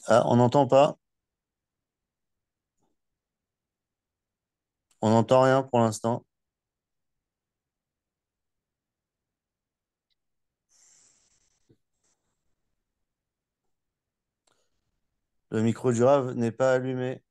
Ah, on n'entend pas? On n'entend rien pour l'instant. Le micro du Rave n'est pas allumé.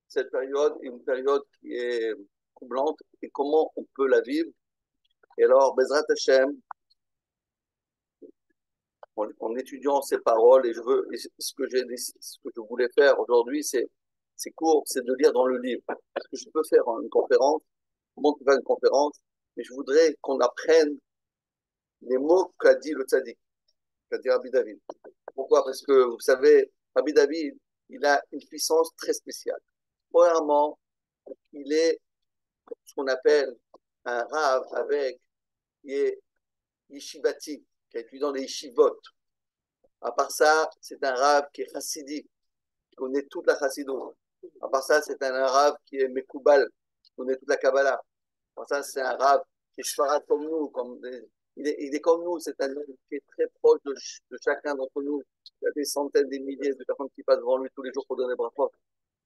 Cette période est une période qui est troublante et comment on peut la vivre. Et alors, Bezrat Hashem, en étudiant ces paroles, et ce que ce que je voulais faire aujourd'hui, c'est court, c'est de lire dans le livre. Parce que je peux faire une conférence, comment on peut faire une conférence, mais je voudrais qu'on apprenne les mots qu'a dit le tzaddik, qu'a dit Rabbi David. Pourquoi? Parce que vous savez, Rabbi David, il a une puissance très spéciale. Premièrement, il est ce qu'on appelle un rave avec qui est yeshivati, qui est étudié dans les yeshivot. À part ça, c'est un rave qui est chassidi, qui connaît toute la chassidoute. À part ça, c'est un rave qui est mekoubal, qui connaît toute la Kabbalah. À part ça, c'est un rave qui est shfarat comme nous, il est comme nous, c'est un homme qui est très proche de chacun d'entre nous. Il y a des centaines, des milliers de personnes qui passent devant lui tous les jours pour donner brachot.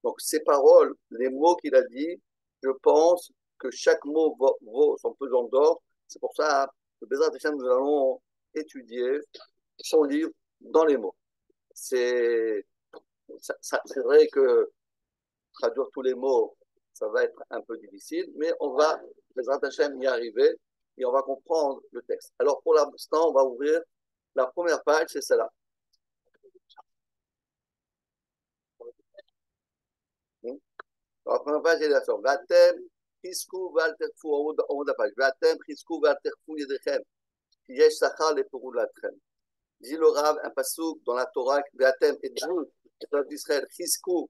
Donc, ces paroles, les mots qu'il a dit, je pense que chaque mot vaut son pesant d'or. C'est pour ça que Bezrat Hashem, nous allons étudier son livre dans les mots. C'est c'est vrai que traduire tous les mots, ça va être un peu difficile, mais on va, Bezrat Hashem, y arriver et on va comprendre le texte. Alors, pour l'instant, on va ouvrir la première page, c'est celle-là. La première page est la sorte. Vatem, Chiskou, Valterfou, en haut de la page. Vatem, Chiskou, Valterfou, Yedechem. Yesh Sachar, les Pouroulatchem. Dit le Rav, un pasouk dans la Torah, Vatem, et vous, peuple d'Israël, Chiskou,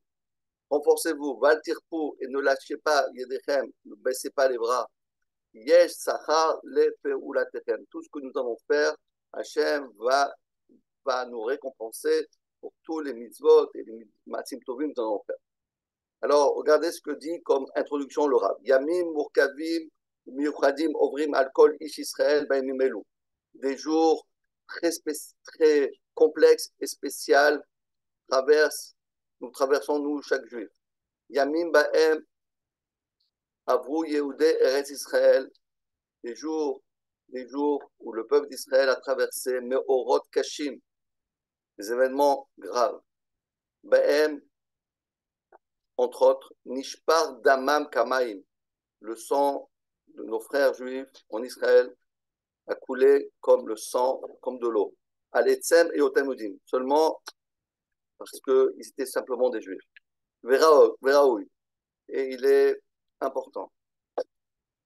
renforcez-vous, Valtirpou, et ne lâchez pas, Yedechem, ne baissez pas les bras. Yesh Sachar, les Pouroulatchem. Tout ce que nous allons faire, Hachem va nous récompenser pour tous les mitzvot et les matzim tovim que nous allons faire. Alors, regardez ce que dit comme introduction le Rav. Yamim Murkavim Miuchadim Ovrim Alkol Ish Israël Baimimelu. Des jours très complexes et spéciaux nous traversons, nous, chaque juif. Yamim Ba'em, Avru Yehudé Eretz Israël, des jours où le peuple d'Israël a traversé Meorot Kashim, des événements graves. Ba'em, entre autres, Nishpar Damam Kamaim, le sang de nos frères juifs en Israël a coulé comme le sang, comme de l'eau. Al-Etzem et Otamudim, seulement parce qu'ils étaient simplement des juifs. Veraoui, et il est important.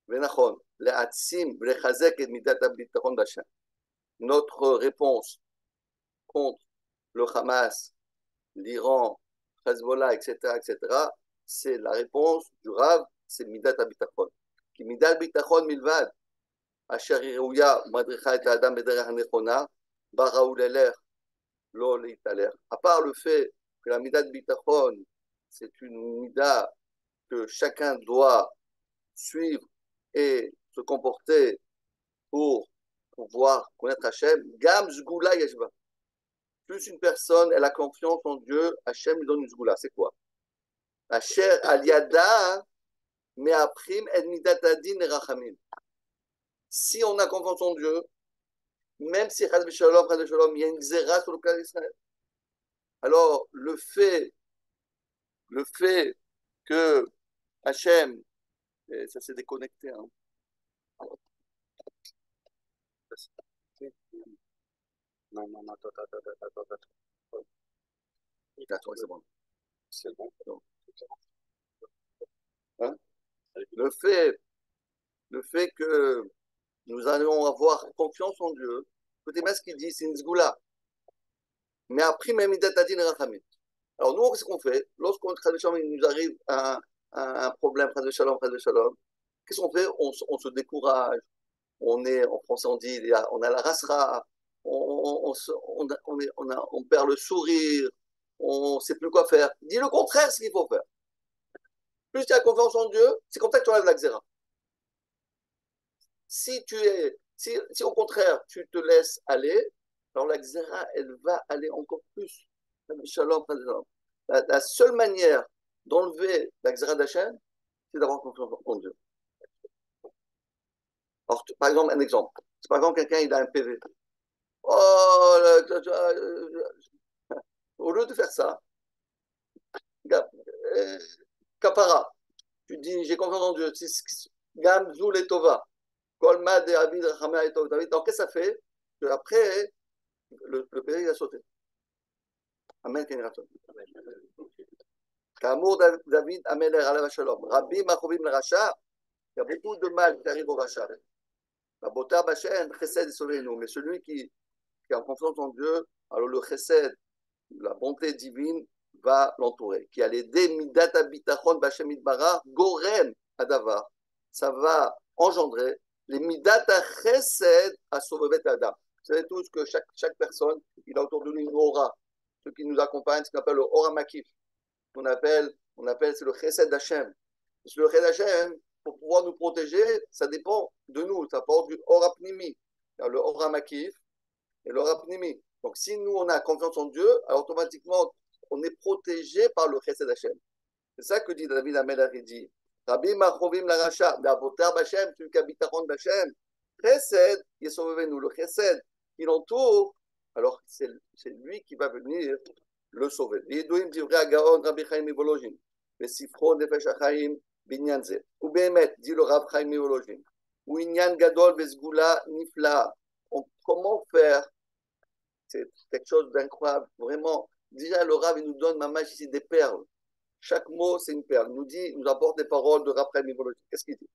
Venachon, Le'atzim v'lechazek et midat habitachon b'Hashem. Notre réponse contre le Hamas, l'Iran, Hezbollah, etc., c'est la réponse du Rav, c'est midat habitachon. Qui midat habitachon milvad, asher irouya madricha et adam bederech hanechona, baraou l'eler, lo leitaler. À part le fait que la midat bitachon, c'est une mida que chacun doit suivre et se comporter pour pouvoir connaître Hachem, Gam Zgoula Yeshba. Plus une personne, elle a confiance en Dieu, Hachem lui donne une Zgoula. C'est quoi? Asher Aliada, Me'aprim et Midat Adin et Rachamim. Si on a confiance en Dieu, même si Chaz V'Shalom, il y a une Xéra sur le cas d'Israël. Alors, le fait que Hachem, ça s'est déconnecté, hein. Non, attends. Attends, c'est bon. C'est bon. Hein? Le fait que nous allons avoir confiance en Dieu, écoutez bien ce qu'il dit, c'est une zgoula. Mais après, même idatadin rachamim. Alors nous, qu'est-ce qu'on fait? Lorsqu'on nous arrive un problème, shalom, qu'est-ce qu'on fait? On se décourage. On est, en français, on dit, on a la rasra, on perd le sourire, on ne sait plus quoi faire. Dis le contraire, ce qu'il faut faire. Plus tu as confiance en Dieu, c'est comme ça que tu enlèves la xéra. Si au contraire, tu te laisses aller, alors la xéra, elle va aller encore plus. Shalom, la seule manière d'enlever la xéra d'Hachem, c'est d'avoir confiance en Dieu. Alors, par exemple, un exemple. C'est par exemple quelqu'un, il a un PV. Oh, au lieu de faire ça, kapara, tu dis, j'ai confiance en Dieu. Gam Zul et Tova. Kolma de Abid Rachamea et Tov. Donc, qu'est-ce que ça fait? Après, le PV, il a sauté. Amen, Keniraton. Kamour David Ameler Alav Shalom. Rabbi Machobim le Racha. Il y a beaucoup de mal qui arrive au Racha. La Bota Bachen, Chesed sauvez-nous. Mais celui qui a confiance en Dieu, alors le Chesed, la bonté divine, va l'entourer. Qui a l'aider Midat Abitachon Bachem Idbara, Gorem Adavar. Ça va engendrer les Midat Chesed à sauver Adam. Vous savez tous que chaque personne, il a autour de lui une aura. Ceux qui nous accompagnent, ce qu'on appelle le aura makif. On appelle c'est le Chesed d'Hachem. Le Chesed d'Hachem, pour pouvoir nous protéger, ça dépend de nous. Ça part du aura pnimi. Le aura makif et le aura pnimi. Donc, si nous, on a confiance en Dieu, alors automatiquement, on est protégé par le Chesed d'Hachem. C'est ça que dit David Amelach, il dit Rabbi Machovim la Racha, Be'avotar B'Hachem, celui qui habite à B'Hachem, Chesed, il sauve nous. Le Chesed qui l'entoure, alors c'est lui qui va venir le sauver. Yedouim divrei Agaon Rabbi Chaim Mivolojin, Besifro Nefesh HaChaim Binyan Ze. Ou Behemet, dit le Rav Chaim Mivolojin, ou Inyan Gadol Vesgula Nifla. Comment faire? C'est quelque chose d'incroyable, vraiment. Déjà, le Rav, il nous donne, mamash, ici, des perles. Chaque mot, c'est une perle. Il nous apporte des paroles de Rav Chaim Mivolojin. Qu'est-ce qu'il dit?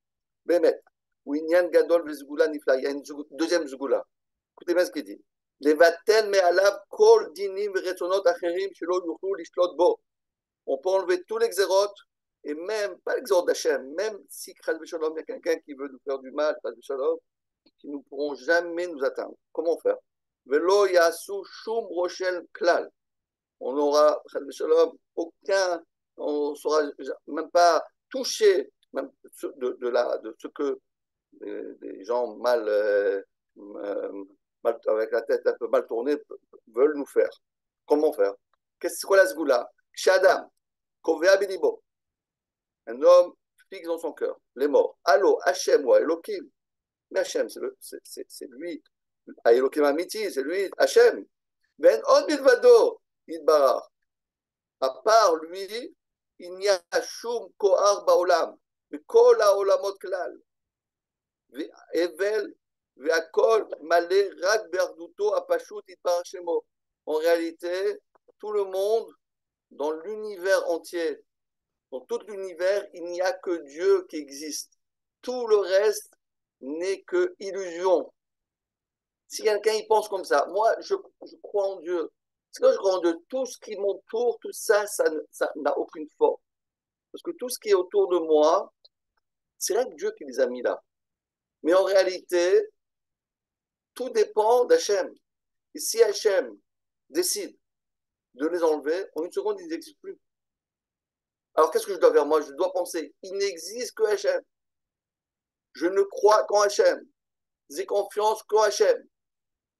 Behemet, ou Inyan Gadol Vesgula Nifla. Il y a une deuxième zgoula. Écoutez bien ce qu'il dit. Levatel me'alav kol dinim v'retzonot acherim shelo yuchlu lishlot bo. On peut enlever tous les xérotes, et même, pas les xérotes d'Hachem, même si, chas v'shalom, il y a quelqu'un qui veut nous faire du mal, chas v'shalom, qui ne pourront jamais nous atteindre. Comment faire? Velo yasu shum rochel klal. On n'aura, chas v'shalom, on ne saura même pas toucher même de ce que des gens avec la tête un peu mal tournée, veulent nous faire. Comment faire? C'est quoi la Sgoula? Shadam, Kovea Bilibo. Un homme fixe dans son cœur, les morts. Allo, Hachem ou Elohim. Mais Hachem, c'est lui. Elohim Amiti, c'est lui, Hachem. Ben od milvado, Idbarar. À part lui, il n'y a shum kohar baolam. Kol haolamot klal. Evel, ve'akol malé rak berduto apashut Idbarar shemo. En réalité, tout le monde, dans l'univers entier, dans tout l'univers, il n'y a que Dieu qui existe. Tout le reste n'est que illusion. Si quelqu'un y pense comme ça, moi, je crois en Dieu. Parce que je crois en Dieu, tout ce qui m'entoure, tout ça, ça n'a aucune force. Parce que tout ce qui est autour de moi, c'est là que Dieu qui les a mis là. Mais en réalité, tout dépend d'Hachem. Et si Hachem décide de les enlever, en une seconde, ils n'existent plus. Alors qu'est-ce que je dois faire? Moi, je dois penser, il n'existe que Hachem. Je ne crois qu'en Hachem. J'ai confiance qu'en Hachem.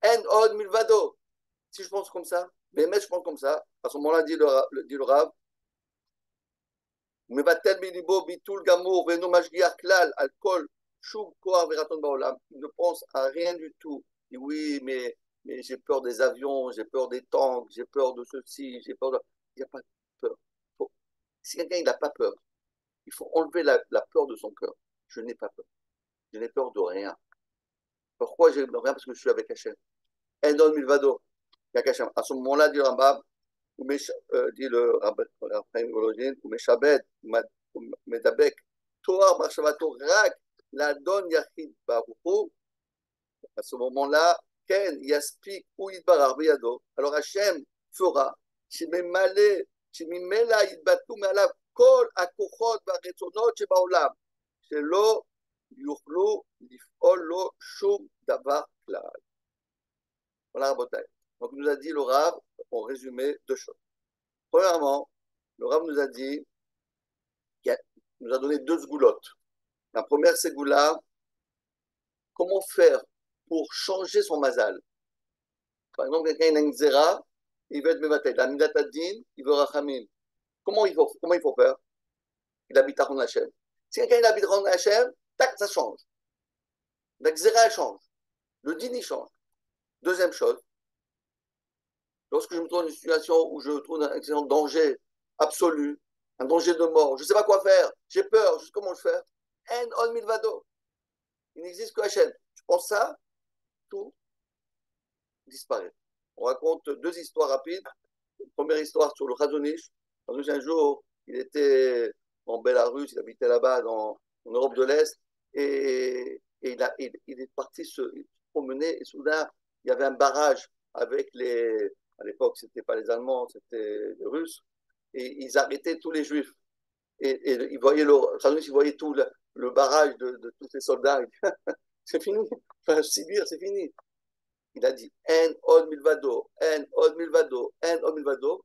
En od milvado. Si je pense comme ça, mais je pense comme ça, à ce moment-là, dit le Rav, Mevatel bilibo bitul gamour veno mashgiach klal al kol shub koar veraton baolam. Il ne pense à rien du tout. Il dit oui, mais j'ai peur des avions, j'ai peur des tanks, j'ai peur de ceci, j'ai peur de... Il n'y a pas de peur. Si quelqu'un n'a pas peur, il faut enlever la peur de son cœur. Je n'ai pas peur. Je n'ai peur de rien. Pourquoi j'ai peur? Parce que je suis avec Hachem. Endon milvado. À ce moment-là, dit le Rambam, dit le Rabbin, Umeshabed, Medabek, Toar, Marshavato, Rak, la Don Yachid Baruchu. À ce moment-là, Ken, Yaspik, ou Idbarar, Beyado. Alors Hachem fera, Shememale, Shemimela, Idbatu, Malav, Kol, Akuchot, Baretonot, Shebaolam, Shelo, Yuchlu, Lifol, Lo, Shum, Davar, Klal. Voilà, Rabotai. Donc, il nous a dit le Rav, en résumé, deux choses. Premièrement, le Rav nous a dit, il nous a donné deux sgoulottes. La première ségoula, comment faire pour changer son mazal. Par exemple, quelqu'un a une zera, il veut être mevatel. La midatadin, il veut rachamim. Comment il faut faire? Il habite à Hachem. Si quelqu'un habite à Hachem, tac, ça change. La zera, elle change. Le din, il change. Deuxième chose, lorsque je me trouve dans une situation où je trouve un excellent danger absolu, un danger de mort, je ne sais pas quoi faire, j'ai peur, je sais comment le faire. En on milvado. Il n'existe que Hachem. Je pense ça, tout disparaît. On raconte deux histoires rapides. Une première histoire sur le Khazon-Ish. Un jour, il était en Bélarus, il habitait là-bas en Europe de l'Est, et il est parti se promener, et soudain, il y avait un barrage avec les... À l'époque, ce n'était pas les Allemands, c'était les Russes, et ils arrêtaient tous les Juifs. Et ils voyaient il voyait tout le barrage de tous ces soldats. C'est fini. Enfin, Sibir, c'est fini. Il a dit En od milvado, En od milvado, En od milvado.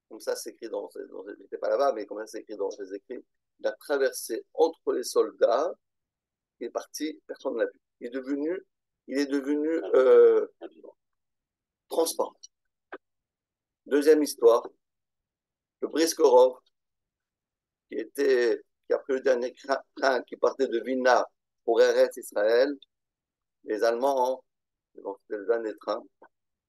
Comme ça, c'est écrit je n'étais pas là-bas, mais comme ça, c'est écrit dans ses écrits. Il a traversé entre les soldats, il est parti, personne ne l'a vu. Il est devenu transparent. Deuxième histoire, le Briskorov, qui a pris le dernier train qui partait de Vilna pour Eretz Israël. Les Allemands, ils ont fait le dernier train,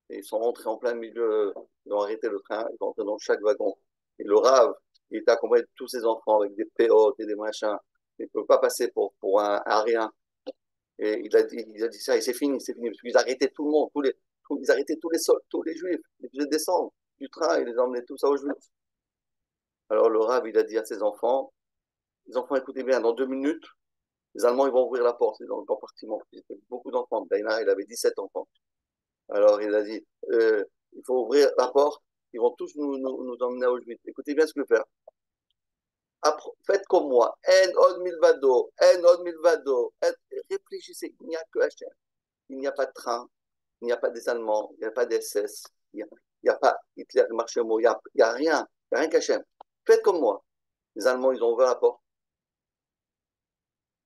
et ils sont rentrés en plein milieu, ils ont arrêté le train, ils sont rentrés dans chaque wagon. Et le Rav, il était accompagné de tous ses enfants avec des péotes et des machins. Il ne peut pas passer pour un rien. Et il a dit ça, et c'est fini, parce qu'ils arrêtaient tout le monde, ils arrêtaient tous les juifs, ils faisaient descendre du train, ils les emmenaient tous à Auschwitz. Alors le Rav, il a dit à ses enfants, les enfants, écoutez bien, dans 2 minutes, les Allemands, ils vont ouvrir la porte, c'est dans le compartiment. Il y avait beaucoup d'enfants. Daïna, il avait 17 enfants. Alors il a dit, il faut ouvrir la porte, ils vont tous nous emmener à Auschwitz. Écoutez bien ce que je vais faire. Faites comme moi. En od milvado, en od milvado. Réfléchissez, il n'y a que Hachem. Il n'y a pas de train, il n'y a pas des Allemands, il n'y a pas des SS, il n'y a pas Hitler et Marchemo, il n'y a rien qu'Hachem. Faites comme moi. Les Allemands, ils ont ouvert la porte.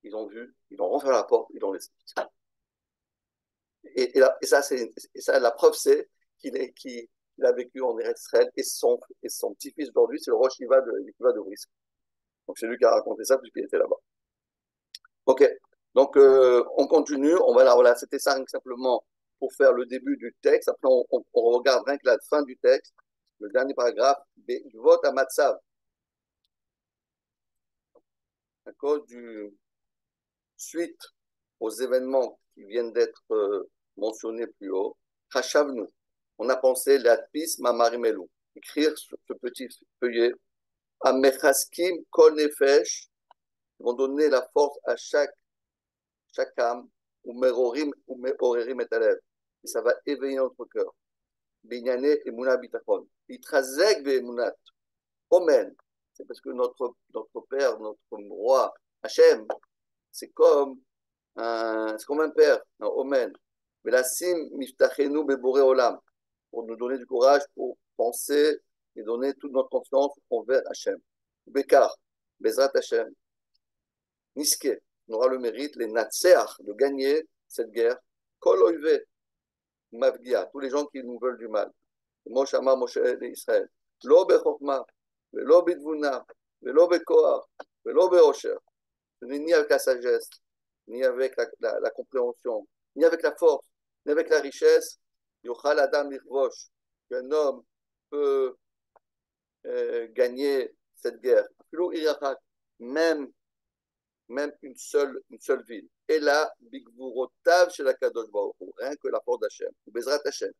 Ils ont vu, ils ont refermé la porte, ils l'ont laissé. Et ça, la preuve, c'est qu'il il a vécu en Israël, et son petit-fils aujourd'hui, c'est le Rosh Yeshiva de Brisk. Donc c'est lui qui a raconté ça, puisqu'il était là-bas. Ok, donc on continue, on va là, voilà, c'était ça simplement pour faire le début du texte. Après, on regarde rien que la fin du texte, le dernier paragraphe, vote à Matzav, à cause du suite aux événements qui viennent d'être mentionnés plus haut. Hachavnu, on a pensé l'atpis mamarimelu, écrire ce petit feuillet, à mechaskim kol nefesh, qui vont donner la force à chaque âme, ou merorim et alev, et ça va éveiller notre cœur. Binyane emuna bitachon. Itrazek be'emunat. Omen. C'est parce que notre père, notre roi, Hachem, c'est comme un père, un omen. Mais la sim miftachenu beboré olam. Pour nous donner du courage, pour penser et donner toute notre confiance envers Hachem. Bekar, Bezrat Hachem. Niske, on aura le mérite, les Natseach, de gagner cette guerre. Kol oive, Mavgia, tous les gens qui nous veulent du mal. Moshe Amar Moshe d'Israël. Lo bechokma, velo bidvuna, velo bekoar, velo beosher. Ce n'est ni avec la sagesse, ni avec la compréhension, ni avec la force, ni avec la richesse. Yochal Adam Lichvosh, qu'un homme peut gagner cette guerre. Même une seule ville. Et là, Bigvurotav chez la Kadosh Baruch Hu, rien que la force d'Hachem, Bezrat Hachem.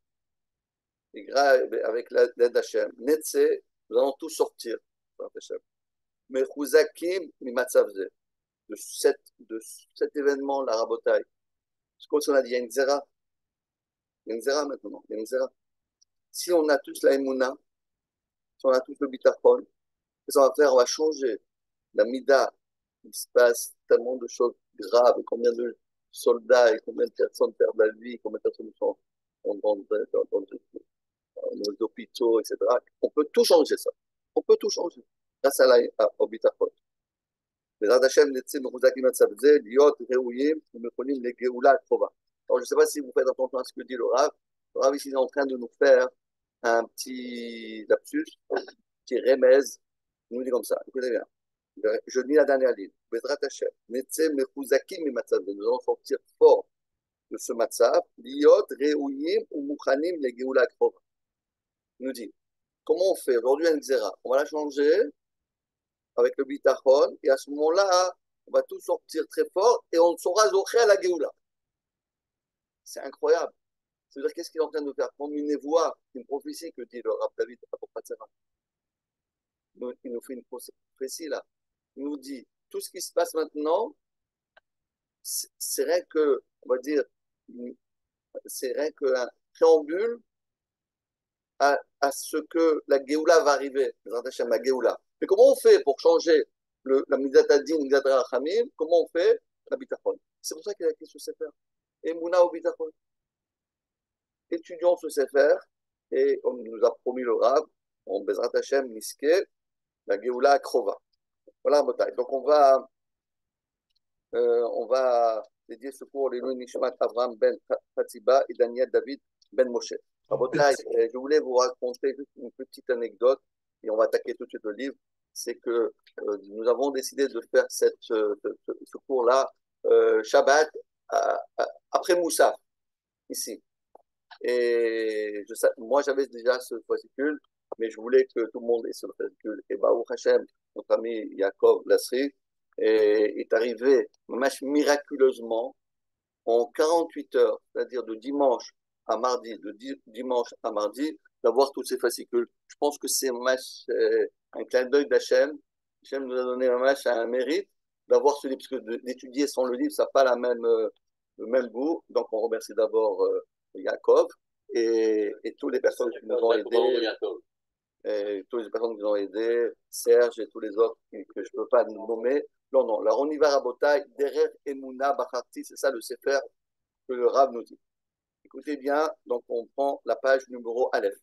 Et avec l'aide d'Hachem, Netze, nous allons tous sortir, mais Chuzakim Mimatzavze, de cet événement, la rabotaille. Parce qu'on a dit, il y a une zera. Il y a une zera maintenant, il y a une zera. Si on a tous la Emouna, si on a tous le bitachon, qu'est-ce qu'on va faire? On va changer la mida. Il se passe tellement de choses graves, et combien de soldats et combien de personnes perdent la vie, combien de personnes sont dans nos hôpitaux, etc. On peut tout changer ça. On peut tout changer. Grâce au bitachon. בעזרת השם נצא מחוזקים מצב זה, להיות ראויים ומכונים לגאולה הקרובה. Alors, je ne sais pas si vous faites attention à ce que dit le Rav. Le Rav ici est en train de nous faire un petit lapsus, un petit remèze. Il nous dit comme ça, écoutez bien. Je lis la dernière ligne. Bezrat Hashem, Netzeh mechuzakim mimatzav. Nous allons sortir fort de ce matzav. Liot reuyim ou muchanim le geoula krova. Il nous dit, comment on fait aujourd'hui un xéra? On va la changer avec le bitachon, et à ce moment-là, on va tout sortir très fort et on saura zocher à la geoula. C'est incroyable. C'est-à-dire, qu'est-ce qu'il est en train de faire? Comme une névoie, une prophétie que dit le Rav David à Popatzera. Il nous fait une prophétie là. Il nous dit, tout ce qui se passe maintenant, c'est rien que, on va dire, c'est rien qu'un préambule à ce que la Géoula va arriver, la Géoula. Mais comment on fait pour changer la Midat Adin, Midat Rachamim? Comment on fait? La Bitachon. C'est pour ça qu'il y a écrit ce Sefer. Et Mouna au Bitachon. Étudions ce Sefer, et on nous a promis le Rav, on Bezrat Hashem, Miske, la Géoula Krova. Voilà, Motaï. Donc on va dédier ce cours les Nishmat Avram ben Fatziba et Daniel David ben Moshe. Motaï, je voulais vous raconter juste une petite anecdote et on va attaquer tout de suite le livre. C'est que nous avons décidé de faire ce cours-là Shabbat après Moussa, ici. Et moi, j'avais déjà ce fascicule, mais je voulais que tout le monde ait ce fascicule. Et Baruch Hashem, notre ami Yaakov Lasri, est arrivé miraculeusement en 48 heures, c'est-à-dire de dimanche à mardi, dimanche à mardi, d'avoir tous ces fascicules. Je pense que c'est un clin d'œil d'Hachem. Hachem nous a donné un mérite d'avoir ce livre, parce que d'étudier sans le livre, ça n'a pas le même goût. Donc on remercie d'abord Yaakov et toutes les personnes qui nous ont aidés. Et toutes les personnes qui nous ont aidés, Serge et tous les autres que je ne peux pas nommer. Non. Alors on y va à Rabotai, Derer Emouna Bacharti, c'est ça le Sefer que le Rav nous dit. Écoutez bien, donc on prend la page numéro Aleph.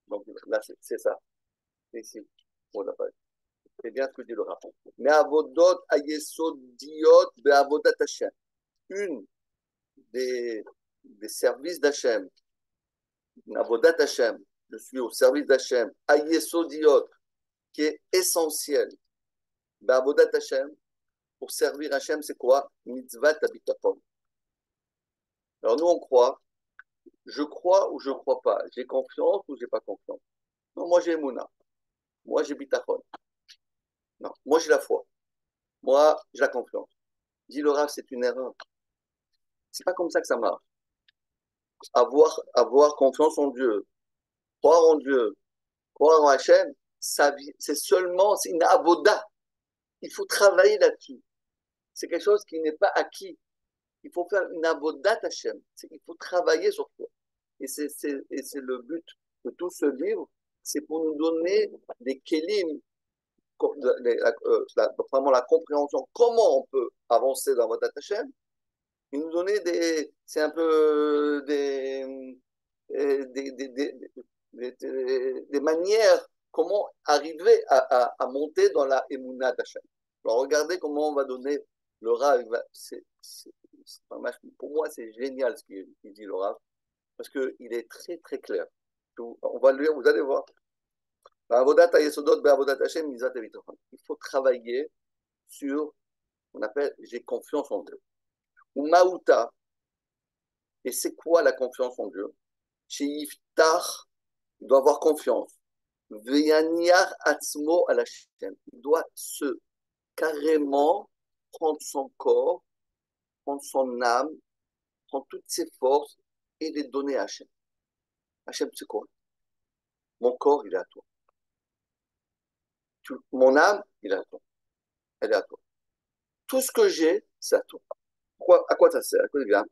Donc là, c'est ça. C'est ici, pour la page. C'est bien ce que dit le Rav. Mais Avodot Ayesodiot Beavodat Hashem. Une des des services d'Hachem, Avodat Hachem, je suis au service d'Hachem, Ayesodiot, qui est essentiel. Avodat Hachem, pour servir Hachem, c'est quoi? Mitzvat habitachon. Alors nous, on croit, je crois ou je ne crois pas, j'ai confiance ou j'ai pas confiance. Non, moi j'ai Emouna, moi j'ai bitachon. Non, moi j'ai la foi, moi j'ai la confiance. Dit le Rav, c'est une erreur. C'est pas comme ça que ça marche. Avoir confiance en Dieu, croire en Dieu, croire en Hachem, c'est seulement, c'est une avoda. Il faut travailler là-dessus. C'est quelque chose qui n'est pas acquis. Il faut faire une avodat Hachem. Il faut travailler sur toi. Et c'est le but de tout ce livre, c'est pour nous donner des kélim, vraiment la compréhension, comment on peut avancer dans votre Hachem. Il nous donnait c'est un peu des manières, comment arriver à monter dans la Emouna d'Hachem. Alors regardez comment on va donner le Rav. Pour moi, c'est génial ce qu'il dit le Rav, parce qu'il est très très clair. On va le lire, vous allez voir. Il faut travailler sur, on appelle, j'ai confiance en Dieu. Ou Maouta, et c'est quoi la confiance en Dieu? Chez Yiftar, il doit avoir confiance. Veyaniar Atzmo à la chaîne. Il doit carrément prendre son corps, prendre son âme, prendre toutes ses forces et les donner à Hachem. Hachem, c'est quoi? Mon corps, il est à toi. Mon âme, il est à toi. Elle est à toi. Tout ce que j'ai, c'est à toi. À quoi ça sert? À quoi ça vient?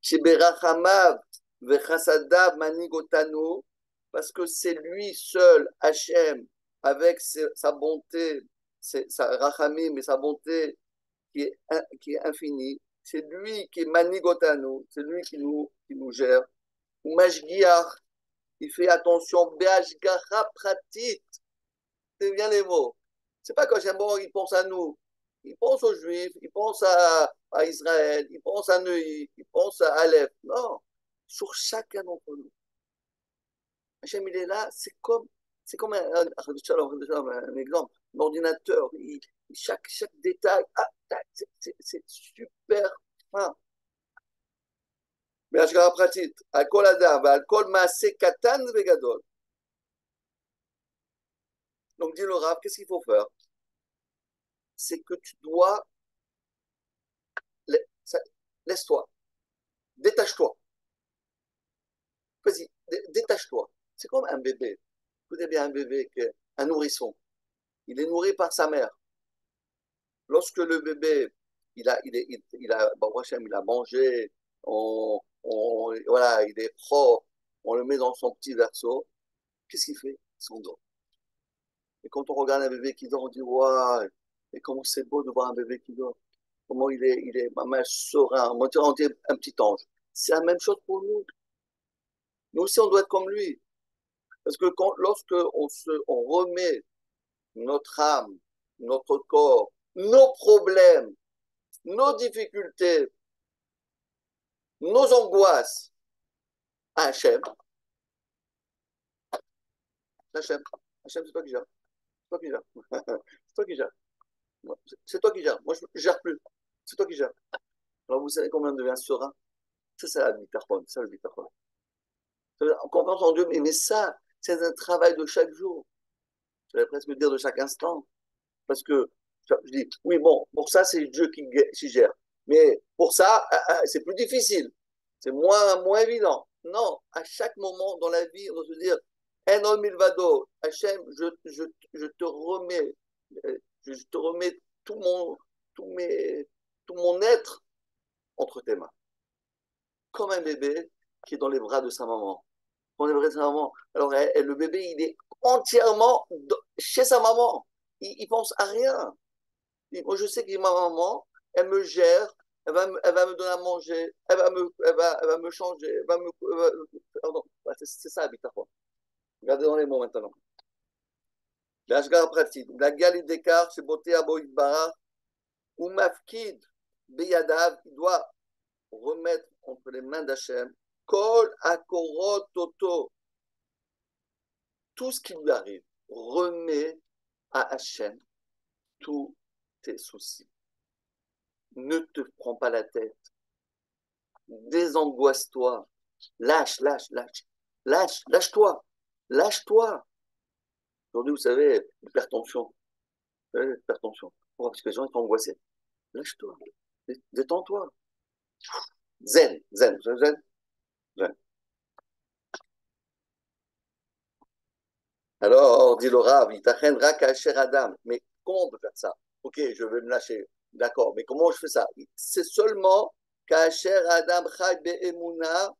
Chez Berachamav, Vechasadav, Manigotano, parce que c'est lui seul, Hachem, avec sa bonté, sa rachamim et sa bonté qui est infinie. C'est lui qui est Manigotano, c'est lui qui nous gère. Ou Mashgiach, il fait attention, Beashgacha pratit, c'est bien les mots. C'est pas quand j'aime bon, il pense à nous. Il pense aux Juifs, il pense à Israël, il pense à Neuilly, il pense à Aleph. Non, sur chacun d'entre nous. Hachem, il est là, c'est comme un exemple, un ordinateur. Chaque détail, c'est super fin. Mais השגחה פרטית, על כל אדם ועל כל מעשה קטן וגדול. Donc, dit le Rav, qu'est-ce qu'il faut faire? C'est que tu dois, laisse-toi, détache-toi. Vas-y, détache-toi. C'est comme un bébé. Écoutez bien, un bébé, un nourrisson. Il est nourri par sa mère. Lorsque le bébé, il a mangé, voilà, il est propre, on le met dans son petit berceau, qu'est-ce qu'il fait? Il s'endort. Et quand on regarde un bébé qui dort, on dit, waouh, et comment c'est beau de voir un bébé qui dort. Comment il est maman, serein, on dit un petit ange. C'est la même chose pour nous. Nous aussi, on doit être comme lui. Parce que lorsque on remet notre âme, notre corps, nos problèmes, nos difficultés, nos angoisses à Hachem, Hachem, c'est toi qui gères. C'est toi qui gères. C'est toi qui gères. C'est toi qui gères. Moi, je ne gère plus. C'est toi qui gères. Alors, vous savez combien on devient serein? Ça, c'est la bitachon. Ça, le bitachon. Confiance en Dieu, mais ça, c'est un travail de chaque jour. Je vais presque dire de chaque instant. Parce que je dis, oui, bon, pour ça, c'est Dieu qui gère. Mais pour ça, c'est plus difficile. C'est moins évident. Non, à chaque moment dans la vie, on doit se dire, Enon milvado, Hachem, je te remets, tout mon être entre tes mains. Comme un bébé qui est dans les bras de sa maman. Dans les bras de sa maman. Alors, le bébé, il est entièrement chez sa maman. Il pense à rien. Moi, je sais que ma maman, elle me gère, elle va me donner à manger, elle va me changer, pardon, c'est ça, bitachon. Regardez dans les mots maintenant. L'ashgar pratique. La galide d'écart, c'est beauté à Boïdbara, ou mafkid, beyadav, il doit remettre entre les mains d'Hachem, Kol Akorot Toto, tout ce qui lui arrive, remets à Hachem tous tes soucis. Ne te prends pas la tête. Désangoisse-toi. Lâche-toi. Lâche-toi. Aujourd'hui, vous savez, l'hypertension. L'hypertension. Pourquoi? Parce que les gens sont angoissés. Lâche-toi. Détends-toi. Zen. Alors, dit le Rav, Itachendra Kacher Adam. Mais comment on peut faire ça? Ok, je vais me lâcher. D'accord, mais comment je fais ça? C'est seulement Kacher Adam Chai Be'emuna.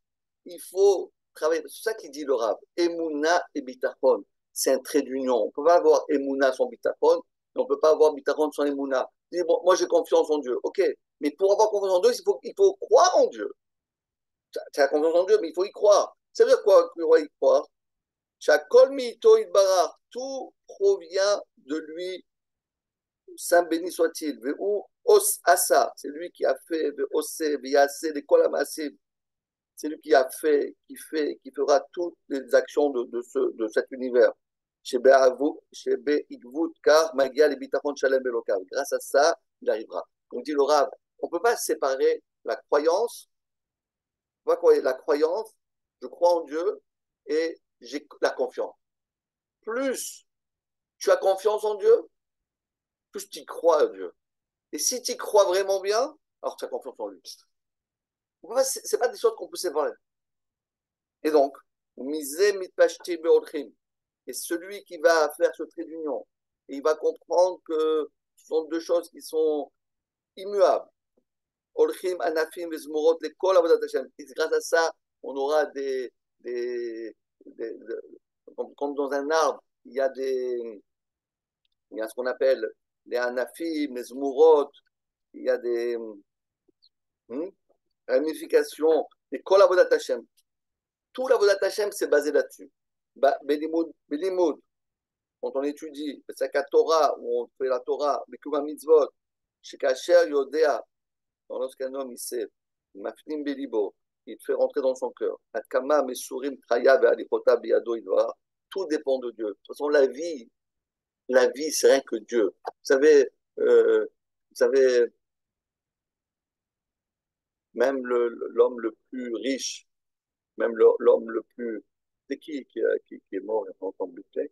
Il faut travailler. C'est ça qu'il dit le Rav. Emuna et Bitachon. C'est un trait d'union. On ne peut pas avoir Emuna sans Bitachon. On ne peut pas avoir Bitachon sans Emuna. Il dit, bon, moi j'ai confiance en Dieu. Ok, mais pour avoir confiance en Dieu, il faut croire en Dieu. Tu as confiance en Dieu, mais il faut y croire. Ça veut dire quoi, y croire? Shakol mito idbarach, tout provient de lui, saint béni soit-il. Ve'u os asa, c'est lui qui a fait, ve'ose, ve'yase, les kol amasim. C'est lui qui a fait, qui fera toutes les actions de cet univers. Shebe igvut kar magia le bitachon shalem belokav. Grâce à ça, il arrivera. Donc dit le Rav, on ne peut pas séparer la croyance, la croyance, je crois en Dieu, et j'ai la confiance. Plus tu as confiance en Dieu, plus tu crois en Dieu. Et si tu crois vraiment bien, alors tu as confiance en lui. Ce n'est pas des choses qu'on peut séparer. Et donc, misé mitpashti beolchim. Et celui qui va faire ce trait d'union, il va comprendre que ce sont deux choses qui sont immuables. Olchim, anafim, vezmurot, les kol avodat Hashem. Et grâce à ça, on aura comme dans un arbre, il y a ce qu'on appelle les anafim, les zmurot, il y a des ramifications, les kol avodat Hashem. Tout l'avodat Hashem, c'est basé là-dessus. Belimoud, quand on étudie, c'est la Torah, où on fait la Torah, Bekuva mitzvot, chez Kacher Yodea, lorsqu'un homme, il sait, Mafnim Belibo, il fait rentrer dans son cœur, Atkama Mesurim Chaya Ve'alipota Biyado Idvar, tout dépend de Dieu. De toute façon, la vie, c'est rien que Dieu. Vous savez, même l'homme le plus riche, même l'homme le plus. C'est qui est mort il y a longtemps, Butler,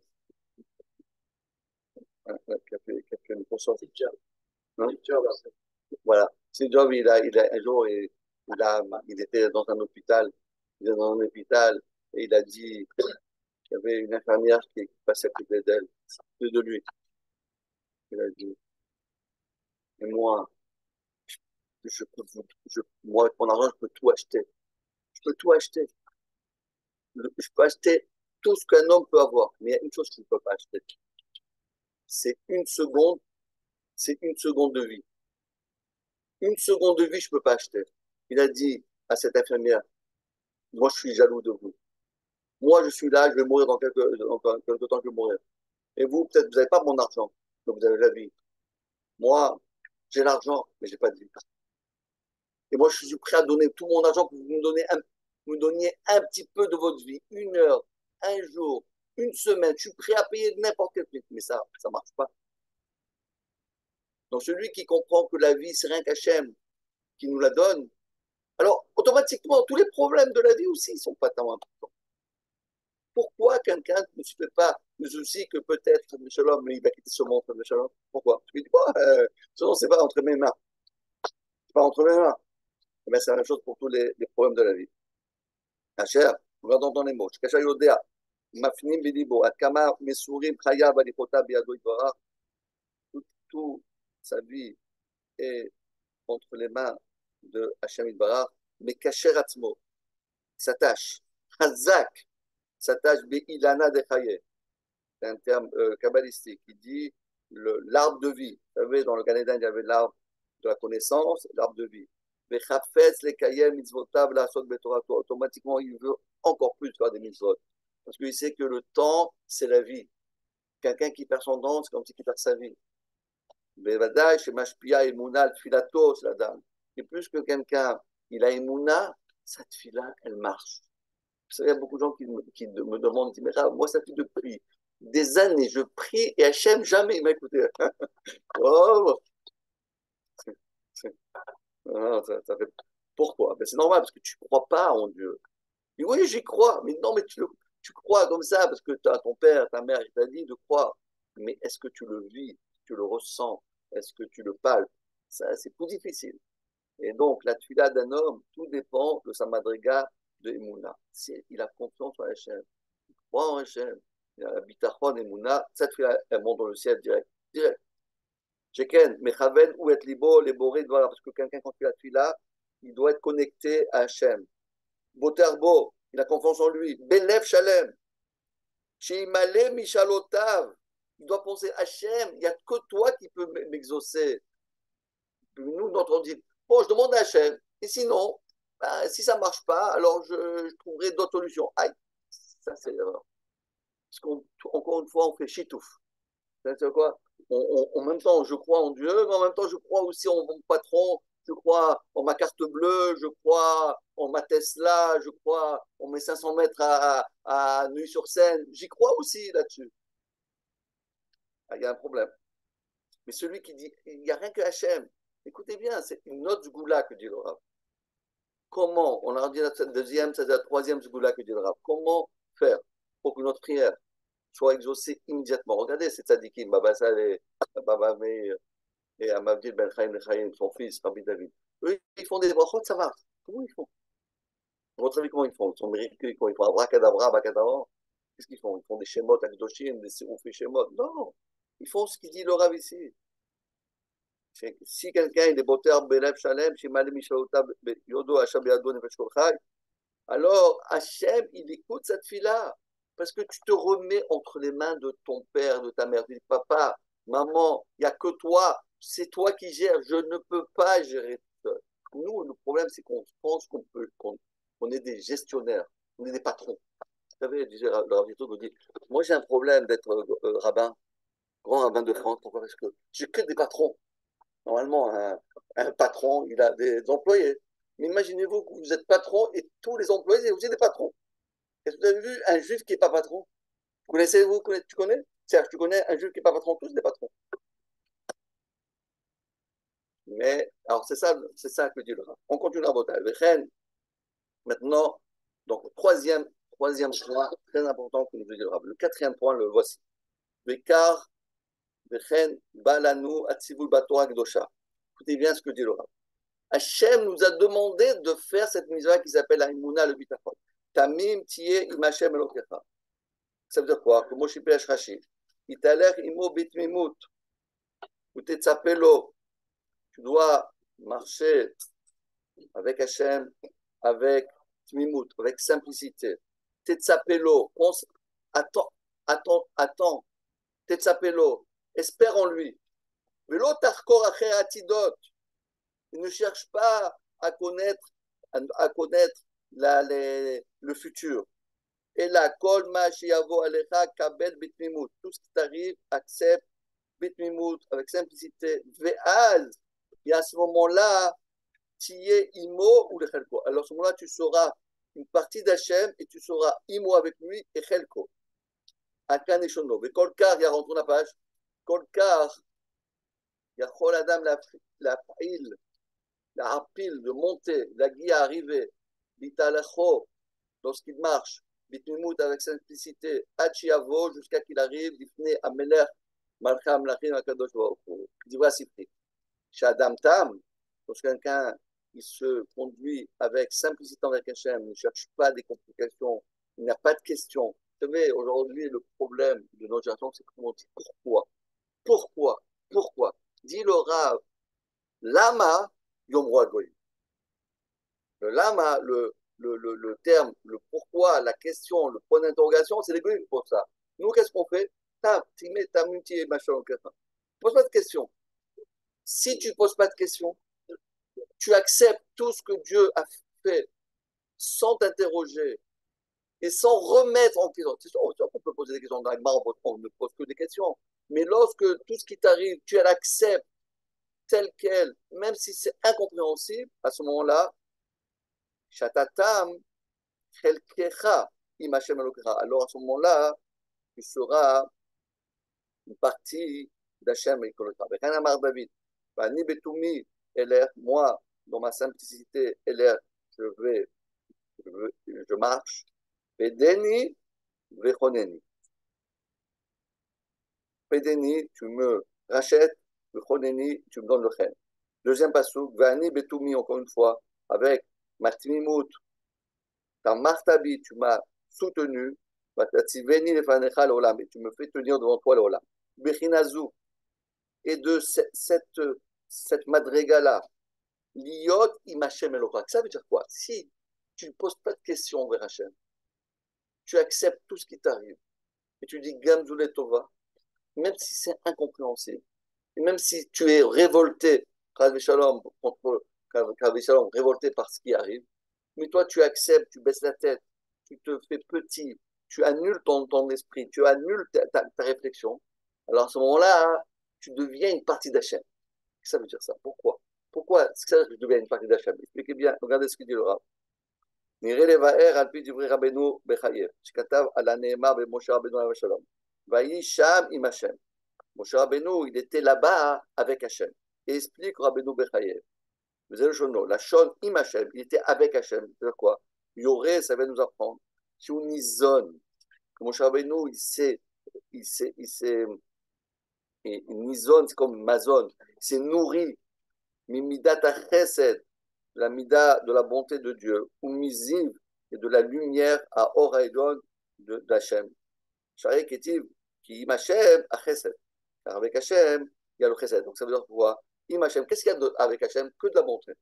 hein, qui a fait une conscience. Hein? Voilà. Steve Jobs, un jour, il était dans un hôpital, et il a dit qu'il y avait une infirmière qui passait à côté d'elle, de lui. Il a dit, et moi, moi, avec mon argent, je peux tout acheter. Je peux tout acheter. Je peux acheter tout ce qu'un homme peut avoir. Mais il y a une chose que je ne peux pas acheter. C'est une seconde, c'est une seconde de vie. Une seconde de vie, je ne peux pas acheter. Il a dit à cette infirmière, moi, je suis jaloux de vous. Moi, je suis là, je vais mourir dans quelques temps, je vais mourir. Et vous, peut-être, vous n'avez pas mon argent, mais vous avez la vie. Moi, j'ai l'argent, mais je n'ai pas de vie. Et moi, je suis prêt à donner tout mon argent pour que vous me donniez un petit peu de votre vie. 1 heure, un jour, une semaine. Je suis prêt à payer n'importe quel prix. Mais ça ne marche pas. Donc, celui qui comprend que la vie, c'est rien qu'Hachem qui nous la donne, alors, automatiquement, tous les problèmes de la vie aussi ne sont pas tant importants. Pourquoi quelqu'un ne se fait pas le souci que peut-être Shalom, il va quitter ce monde de Shalom? Pourquoi? Parce qu'il dit, sinon, c'est pas entre mes mains. C'est pas entre mes mains. Mais c'est la même chose pour tous les problèmes de la vie. Asher, regardons dans les mots. Shkasha Yodea, Mafnim Bilibo, Akama Mesurim Chaya Balipota Biado Idvara, toute sa vie est entre les mains de Hachem Idvara, mais Kasher Atzmo, s'attache, Hazak, s'attache Be'ilana de Chaye. C'est un terme kabbalistique qui dit l'arbre de vie. Vous savez, dans le Gan Eden, il y avait l'arbre de la connaissance et l'arbre de vie. Automatiquement, il veut encore plus faire des mitzvot. Parce qu'il sait que le temps, c'est la vie. Quelqu'un qui perd son temps, c'est comme s'il perd sa vie. Et plus que quelqu'un, il a Emouna, cette fille-là, elle marche. Vous savez, il y a beaucoup de gens qui me demandent, qui me disent, moi, ça fait depuis des années, je prie et Hachem, jamais il m'a écouté. Oh, ça fait... Pourquoi? Ben, c'est normal, parce que tu ne crois pas en Dieu. Et oui, j'y crois, mais non, mais tu crois comme ça, parce que ton père, ta mère, il t'a dit de croire. Mais est-ce que tu le vis, tu le ressens, est-ce que tu le palpes? Ça, c'est plus difficile. Et donc, la tuila d'un homme, tout dépend de sa madriga de Emouna. Si il a confiance en Hachem, il croit en Hachem, il a la bitachon Emouna, cette tuila, elle monte dans le ciel direct. Direct. Sheken, Mechaven ou et libo, les borés, voilà, parce que quelqu'un, quand il a tuila, il doit être connecté à Hachem. Boterbo, il a confiance en lui. Belev Shalem, Sheimale Mishalotav, il doit penser Hachem, il n'y a que toi qui peux m'exaucer. Nous, notre on dit, bon, je demande à Hachem, et sinon, ben, si ça ne marche pas, alors je trouverai d'autres solutions. Aïe, ça c'est l'erreur. Parce qu'encore une fois, on fait chitouf. C'est quoi? En même temps, je crois en Dieu, mais en même temps, je crois aussi en mon patron, je crois en ma carte bleue, je crois en ma Tesla, je crois en mes 500 mètres à Neuilly-sur-Seine. J'y crois aussi là-dessus. Ah, il y a un problème. Mais celui qui dit, il n'y a rien que Hachem, écoutez bien, c'est une autre goula que dit le Rav. Comment, on a dit la deuxième, c'est la troisième goula que dit le Rav. Comment faire pour que notre prière soit exaucée immédiatement? Regardez, c'est Tzadikim, Baba Saleh, Baba Meir, et Amavdil Ben Chaim Lechaim, son fils, Rabbi David. Eux, ils font des brachot, ça va. Comment ils font? Votre avis, comment ils font? Ils sont ridicules, comment ils font? Abracadabra, abacadabra. Qu'est-ce qu'ils font? Ils font des shemot, akdoshim, des siroufis shemot. Non! Ils font ce qu'il dit le Rav ici. Si quelqu'un il est boter belev shalem, shimale mishalota yodo Hashem be'ado nefesh kol chai, alors Hachem, il écoute cette fille-là. Parce que tu te remets entre les mains de ton père, de ta mère. Tu dis, papa, maman, il n'y a que toi. C'est toi qui gères. Je ne peux pas gérer tout seul. Nous, le problème, c'est qu'on pense qu'on est des gestionnaires. On est des patrons. Vous savez, disait le Rav Yitro, dit, moi, j'ai un problème d'être rabbin, grand rabbin de France. Pourquoi? Parce que j'ai que des patrons. Normalement, un patron, il a des employés. Mais imaginez-vous que vous êtes patron et tous les employés, c'est aussi des patrons. Est-ce que vous avez vu un juif qui n'est pas patron? Connaissez-vous, tu connais? C'est-à-dire que tu connais un juif qui n'est pas patron, tous des patrons. Mais, alors c'est ça que dit le Rav. On continue à voter. Maintenant, donc, troisième point très important que nous dit le Rav. Le quatrième point, le voici. Bekar, Vechen, Balanu, Atzivul Batora Gdosha. Écoutez bien ce que dit le Rav. Hachem nous a demandé de faire cette mitzvah qui s'appelle Aïmouna le Bitachon. Tamim tiye im Hachem elokecha. Ça veut dire quoi? Que Moshe Pesh Rashi. Italer imo bitmimut. Ou tetzapelo. Tu dois marcher avec Hachem, avec tmimut, avec simplicité. Tetzapelo. Attends, attends. Tetzapelo. Espère en lui. Velo tarkor acher atidot. Il ne cherche pas à connaître le futur. Et la kol ma shiavo alecha kabel bitmimut. Tout ce qui t'arrive, accepte bitmimut avec simplicité. Ve'az, et à ce moment-là, tiye imo ou le chelko. Alors à ce moment-là, tu seras une partie d'Hachem et tu seras imo avec lui et chelko. Akan et shono. Et kol kar, il y a rentré la page. Kol kar, il y a chol adam la pile. La harpile de monter, la guille à arriver, l'italacho, lorsqu'il marche, bitmimout avec simplicité, hachiavo, jusqu'à qu'il arrive, l'ifne ameler, malcham lachim akadosh baruch hu. Il voici, chez Adam Tam, lorsque quelqu'un il se conduit avec simplicité avec Hachem, il ne cherche pas des complications, il n'a pas de questions. Vous savez, aujourd'hui, le problème de notre génération, c'est qu'on dit pourquoi, pourquoi, pourquoi. Dit le Rav, lama, yom roa goyim. Le lama, le terme, le pourquoi, la question, le point d'interrogation, c'est l'égoïsme pour ça. Nous, qu'est-ce qu'on fait? Pose pas de questions. Si tu ne poses pas de questions, tu acceptes tout ce que Dieu a fait sans t'interroger et sans remettre en question. C'est sûr qu'on peut poser des questions dans l'agma, on ne pose que des questions. Mais lorsque tout ce qui t'arrive, tu l'acceptes tel quel, même si c'est incompréhensible, à ce moment-là, Shatatam, chelkecha, im Hashem Elokecha. Alors à ce moment-là, tu seras une partie d'Hachem Elokecha. Rien amar David. Vani betumi eler, moi, dans ma simplicité, eler, je vais, je marche. Vedeni, vechoneni. Vedeni, tu me rachètes. Vechoneni, tu me donnes le chen. Deuxième passage, Vani betumi, encore une fois, avec ma timimout, ta martabi, tu m'as soutenu. Veni lefanecha l'olam, et tu me fais tenir devant toi l'olam. Bechinazu, et de cette madriga-là, liot imachem eloka. Ça veut dire quoi? Si tu ne poses pas de questions envers Hachem, tu acceptes tout ce qui t'arrive, et tu dis Gamzule Tova, même si c'est incompréhensible, et même si tu es révolté, Shalom, contre Shalom, révolté par ce qui arrive, mais toi tu acceptes, tu baisses la tête, tu te fais petit, tu annules ton esprit, tu annules ta réflexion, alors à ce moment-là, tu deviens une partie d'Hachem. Qu'est-ce que ça veut dire ça? Pourquoi? Pourquoi est-ce que ça veut dire que je deviens une partie d'Hachem? Expliquez bien, regardez ce qu'il dit le Rav. נראה לבאר על פי דברי רבנו בחייב, שכתב על הנאמר במשה רבנו עליו השלום. ויהי שם עם השם. Moshe Rabbeinu, il était là-bas avec Hachem. Et explique Rabbeinu Bechayev. Vous avez le journal, la Shon im Hachem, il était avec Hachem. C'est-à-dire quoi? Yoré, ça va nous apprendre. Si on isonne, Moshe Rabbeinu, il isonne, c'est comme Mazon, il s'est nourri, mimidat chesed, la mida de la bonté de Dieu, ou misiv, et de la lumière à Oraïdon d'Hachem. Charé Ketiv, qui im Hachem a chesed. Car avec Hachem, il y a le chesed. Donc ça veut dire quoi? Im Hachem, qu'est-ce qu'il y a avec Hachem? Que de la bonté.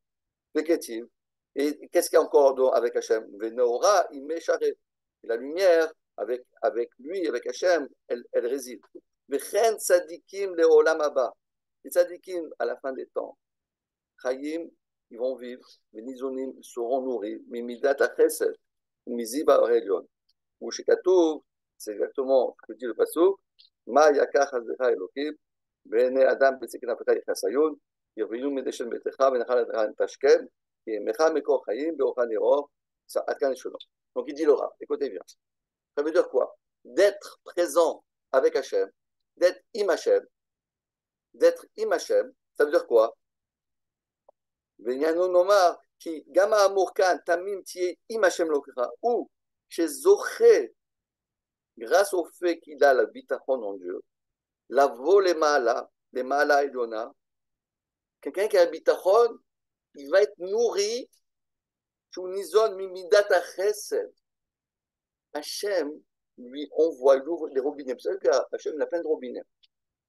Ketiv. Et qu'est-ce qu'il y a encore avec Hachem? Veneora, il met charé. Et la lumière, avec lui, avec Hachem, elle réside. Vechen tzadikim leolam haba. Les tzadikim, à la fin des temps, Chayim, ils vont vivre, les nizonim seront nourris, mimidat achesed, miziv ha'orelion. Ou chez Katoub, c'est exactement ce que dit le pasuk, ma yakach hazdecha elokim, bene adam besekinafecha yichasayon, yirvinu medeshen betecha, venachal adran tashkem, et mecha mekor chayim, beocha niror, ça atkan eshulon. Donc il dit le Rav, écoutez bien. Ça veut dire quoi? D'être présent avec Hachem, d'être im Hachem, ça veut dire quoi? Venyano nomar, qui gama amurkan, tamim tiye im Hachem lokra, ou chez Zoché, grâce au fait qu'il a le bitachon en Dieu, la vol les mala Elona, quelqu'un qui a un bitachon, il va être nourri sous nizon mimidat chesed. Hachem lui envoie, il ouvre les robinets. Vous savez qu'Hachem, il a plein de robinets.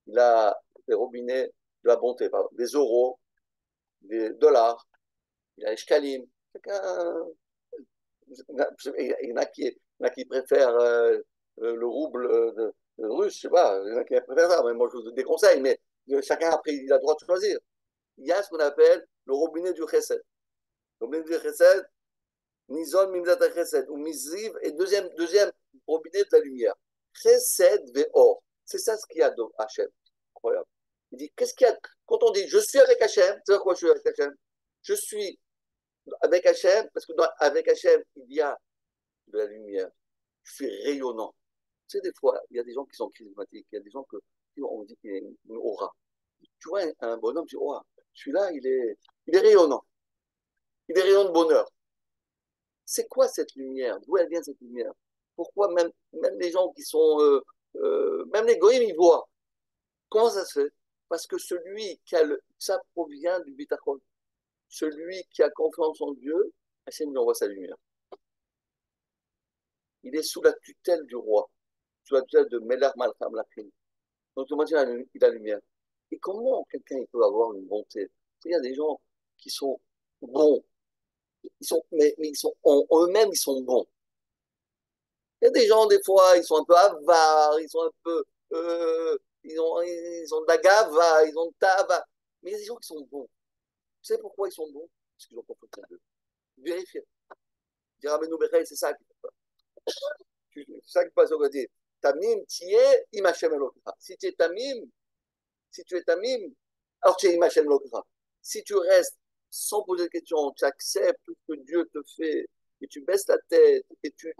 Il a des robinets de la bonté, des euros, des dollars, il a les shkalim. Il y en a qui préfèrent le rouble russe, je sais pas, il y en a qui préfèrent ça, mais moi je vous déconseille, mais chacun après il a le droit de choisir. Il y a ce qu'on appelle le robinet du chesed. Le robinet du chesed, nizon mimzat chesed, ou miziv, et deuxième robinet de la lumière. Chesed ve'or. C'est ça ce qu'il y a de Hachem. Incroyable. Il dit, qu'est-ce qu'il y a? Quand on dit je suis avec Hachem, c'est quoi je suis avec Hachem? Je suis avec Hachem, parce que avec Hachem, il y a de la lumière. Je suis rayonnant. Tu sais, des fois, il y a des gens qui sont charismatiques, il y a des gens que on dit qu'il y a une aura. Tu vois, un bonhomme, tu dis, oh, celui-là, il est rayonnant. Il est rayonnant de bonheur. C'est quoi cette lumière? D'où elle vient cette lumière? Pourquoi même les gens qui sont, même les goïms, ils voient. Comment ça se fait? Parce que celui qui a ça provient du bitachon. Celui qui a confiance en Dieu, Hachem lui envoie sa lumière. Il est sous la tutelle du roi, sous la tutelle de Melach Malcham Lachim. Donc, tout le monde il a la lumière. Et comment quelqu'un peut avoir une bonté? Il y a des gens qui sont bons, mais ils sont, en eux-mêmes, ils sont bons. Il y a des gens, des fois, ils sont un peu avares, ils sont un peu, ils ont de la gava, ils ont de tava. Mais il y a des gens qui sont bons. Tu sais pourquoi ils sont bons? Parce qu'ils ont confiance en Dieu. Vérifiez. Dire Rabbeinu Bechayev, c'est ça qui fait. C'est ça qui passe au côté. Tamim, tiye, im Hashem Elokecha. Si tu es tamim, alors tu es im Hashem Elokecha. Si tu restes sans poser de questions, tu acceptes tout ce que Dieu te fait, et tu baisses la tête, et tu